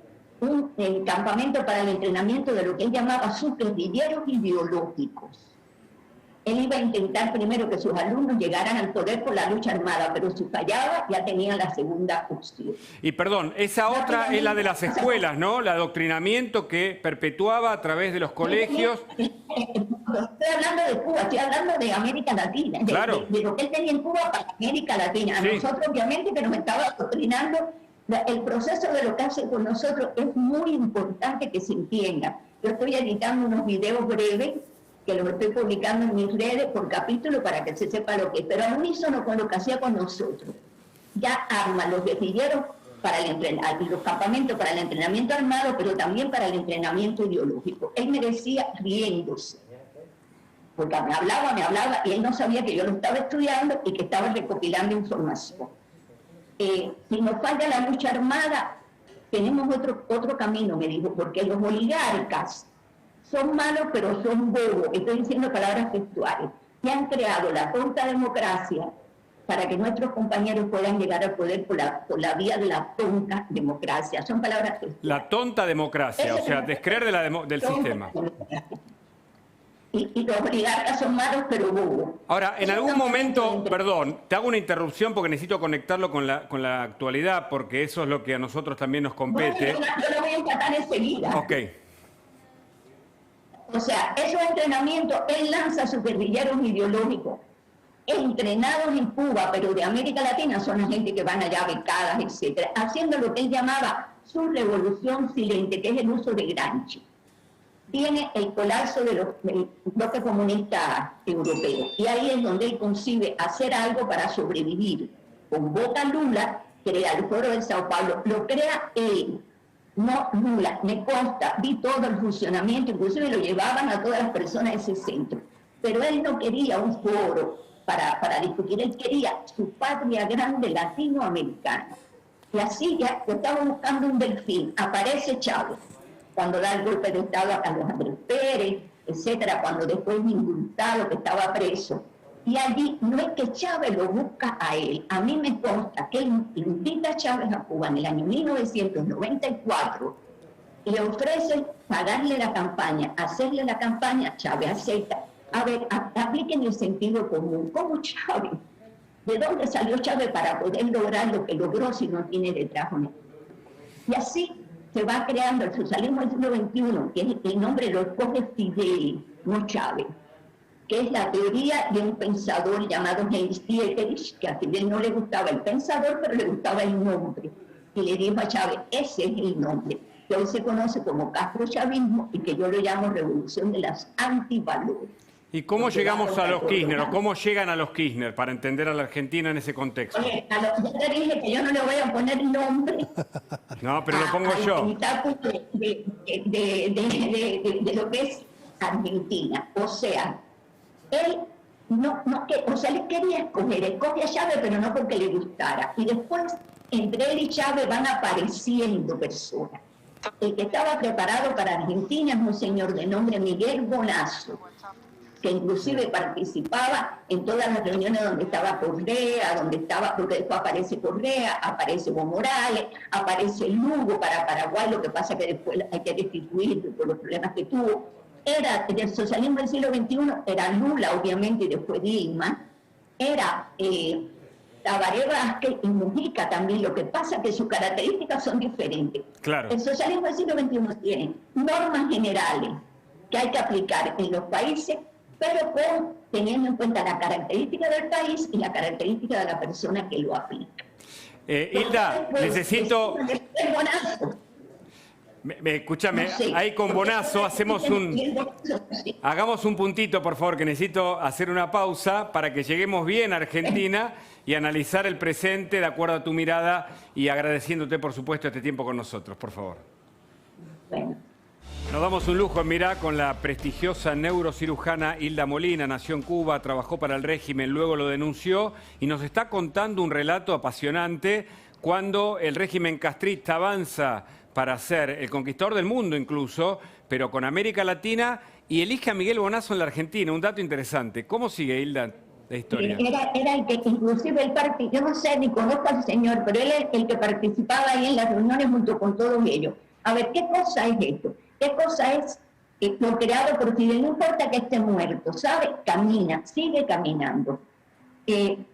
un campamento para el entrenamiento de lo que él llamaba subguerrilleros ideológicos. Él iba a intentar primero que sus alumnos llegaran al poder por la lucha armada, pero si fallaba ya tenían la segunda opción. Y perdón, esa otra es la de las escuelas, ¿no? El adoctrinamiento que perpetuaba a través de los colegios. Estoy hablando de Cuba, estoy hablando de América Latina, claro. de lo que él tenía en Cuba para América Latina. A nosotros obviamente que nos estaba adoctrinando. El proceso de lo que hace con nosotros es muy importante que se entienda. Yo estoy editando unos videos breves que los estoy publicando en mis redes por capítulo para que se sepa lo que es, pero al unísono con lo que hacía con nosotros. Ya arma los guerrilleros para los campamentos para el entrenamiento armado, pero también para el entrenamiento ideológico. Él me decía riéndose, porque me hablaba, y él no sabía que yo lo estaba estudiando y que estaba recopilando información. Si nos falla la lucha armada, tenemos otro camino, me dijo, porque los oligarcas son malos, pero son bobos. Estoy diciendo palabras textuales. Que han creado la tonta democracia para que nuestros compañeros puedan llegar al poder por la vía de la tonta democracia. Son palabras textuales. La tonta democracia, o sea, descreer del sistema. Y los oligarcas son malos, pero bobos. Ahora, en algún momento, perdón, te hago una interrupción porque necesito conectarlo con la actualidad, porque eso es lo que a nosotros también nos compete. Bueno, yo lo voy a empatar enseguida. Ok. O sea, esos entrenamientos, él lanza a sus guerrilleros ideológicos, entrenados en Cuba, pero de América Latina, son la gente que van allá becadas, etcétera, haciendo lo que él llamaba su revolución silente, que es el uso de Gramsci. Tiene el colapso del bloque comunista europeo, y ahí es donde él concibe hacer algo para sobrevivir. Convoca a Lula, crea el Foro de Sao Paulo, lo crea él. No, Lula, me consta, vi todo el funcionamiento, inclusive lo llevaban a todas las personas de ese centro. Pero él no quería un foro para discutir, él quería su patria grande latinoamericana. Y así ya estaba buscando un delfín, aparece Chávez, cuando da el golpe de Estado a Carlos Andrés Pérez, etcétera, cuando después indultado, que estaba preso. Y allí no es que Chávez lo busca a él. A mí me consta que él invita a Chávez a Cuba en el año 1994, le ofrece pagarle la campaña, hacerle la campaña, Chávez acepta. A ver, apliquen el sentido común. ¿Cómo Chávez? ¿De dónde salió Chávez para poder lograr lo que logró si no tiene detrás una? Y así se va creando el socialismo del siglo XXI, que el nombre lo escoge Fidel, no Chávez, que es la teoría de un pensador llamado Heinz Dietrich, que a Fidel no le gustaba el pensador, pero le gustaba el nombre. Y le dijo a Chávez, ese es el nombre, que hoy se conoce como castrochavismo y que yo lo llamo revolución de las antivalores. ¿Y cómo llegamos a los Kirchner, o cómo llegan a los Kirchner, para entender a la Argentina en ese contexto? Ya te dije que yo no le voy a poner nombre. No, pero lo pongo yo. De lo que es Argentina. O sea, él él quería escoge a Chávez, pero no porque le gustara. Y después, entre él y Chávez van apareciendo personas. El que estaba preparado para Argentina es un señor de nombre Miguel Bonazo, que inclusive participaba en todas las reuniones donde estaba Correa, porque después aparece Correa, aparece Evo Morales, aparece Lugo para Paraguay, lo que pasa que después hay que destituir por los problemas que tuvo. Era del socialismo del siglo XXI, era Lula obviamente y después Dilma, era Tabaré Vázquez y Mujica también, lo que pasa es que sus características son diferentes. Claro. El socialismo del siglo XXI tiene normas generales que hay que aplicar en los países, pero teniendo en cuenta la característica del país y la característica de la persona que lo aplica. Hilda, necesito... Escúchame, no sé. Ahí con Bonazo hagamos un puntito, por favor, que necesito hacer una pausa para que lleguemos bien a Argentina y analizar el presente de acuerdo a tu mirada y agradeciéndote, por supuesto, este tiempo con nosotros, por favor. Bueno. Nos damos un lujo en Mirá con la prestigiosa neurocirujana Hilda Molina. Nació en Cuba, trabajó para el régimen, luego lo denunció y nos está contando un relato apasionante cuando el régimen castrista avanza para ser el conquistador del mundo incluso, pero con América Latina, y elige a Miguel Bonazo en la Argentina. Un dato interesante. ¿Cómo sigue, Hilda, la historia? Era el que inclusive el partido, yo no sé ni conozco al señor, pero él es el que participaba ahí en las reuniones junto con todos ellos. A ver, ¿qué cosa es esto? ¿Qué cosa es lo creado por Fidel? No importa que esté muerto, ¿sabe? Camina, sigue caminando.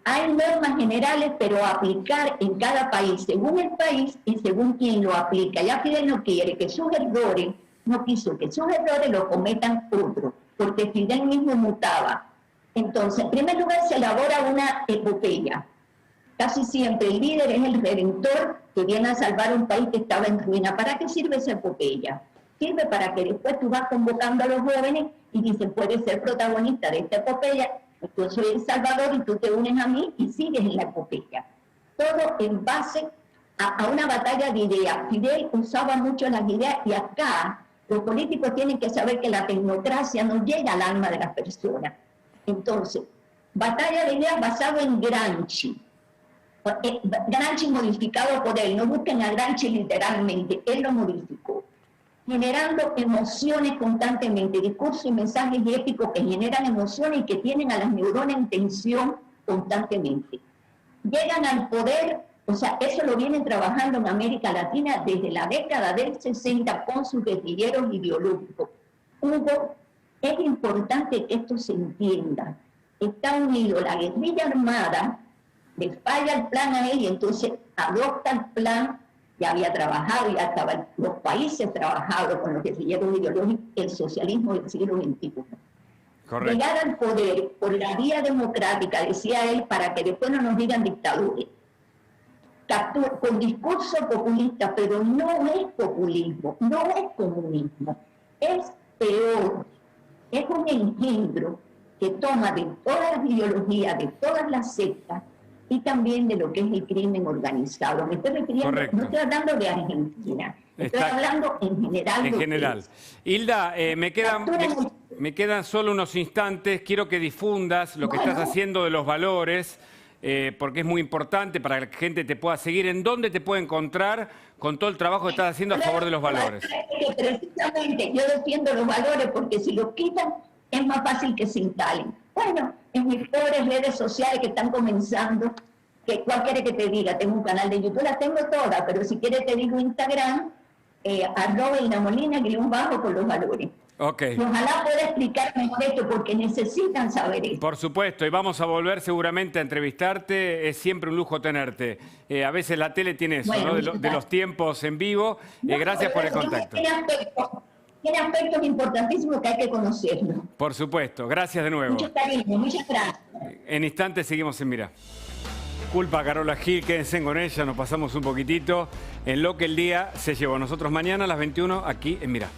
Hay normas generales, pero a aplicar en cada país, según el país y según quien lo aplica. Ya Fidel no quiere que sus errores, no quiso que sus errores lo cometan otros, porque Fidel mismo mutaba. Entonces, en primer lugar, se elabora una epopeya. Casi siempre el líder es el redentor que viene a salvar un país que estaba en ruina. ¿Para qué sirve esa epopeya? Sirve para que después tú vas convocando a los jóvenes y dicen, puedes ser protagonista de esta epopeya. Yo soy El Salvador y tú te unes a mí y sigues en la epopeya. Todo en base a una batalla de ideas. Fidel usaba mucho las ideas y acá los políticos tienen que saber que la tecnocracia no llega al alma de las personas. Entonces, batalla de ideas basado en Gramsci. Gramsci modificado por él. No busquen a Gramsci literalmente, él lo modificó. Generando emociones constantemente, discursos y mensajes épicos que generan emociones y que tienen a las neuronas en tensión constantemente. Llegan al poder, o sea, eso lo vienen trabajando en América Latina desde la década del 60 con sus guerrilleros ideológicos. Hugo, es importante que esto se entienda. Está unido la guerrilla armada, le falla el plan a él y entonces adopta el plan. Ya había trabajado, ya estaban los países trabajados con los guerrilleros ideológicos, el socialismo del siglo XXI. Correcto. Llegar al poder por la vía democrática, decía él, para que después no nos digan dictadores. Con discurso populista, pero no es populismo, no es comunismo, es peor, es un engendro que toma de todas las ideologías, de todas las sectas, y también de lo que es el crimen organizado. Me estoy refiriendo, correcto, no estoy hablando de Argentina, estoy hablando en general. En general. Hilda, me quedan solo unos instantes. Quiero que difundas lo que estás haciendo de los valores, porque es muy importante para que la gente te pueda seguir. ¿En dónde te puede encontrar con todo el trabajo que estás haciendo a favor de los valores? Precisamente yo defiendo los valores porque si los quitan es más fácil que se instalen. Bueno, en mis pobres redes sociales que están comenzando, que cuál quiere que te diga, tengo un canal de YouTube, las tengo todas, pero si quieres te digo Instagram, @Molina_ con los valores. Okay. Y ojalá pueda explicar mejor esto porque necesitan saber esto. Por supuesto, y vamos a volver seguramente a entrevistarte. Es siempre un lujo tenerte. A veces la tele tiene eso, bueno, ¿no? De los tiempos en vivo. Gracias por el contacto. Tiene aspectos importantísimos que hay que conocerlo. Por supuesto. Gracias de nuevo. Mucho cariño, muchas gracias. En instantes seguimos en Mirá. Culpa a Carola Gil, quédense con ella, nos pasamos un poquitito en lo que el día se llevó. Nosotros mañana a las 21 aquí en Mirá.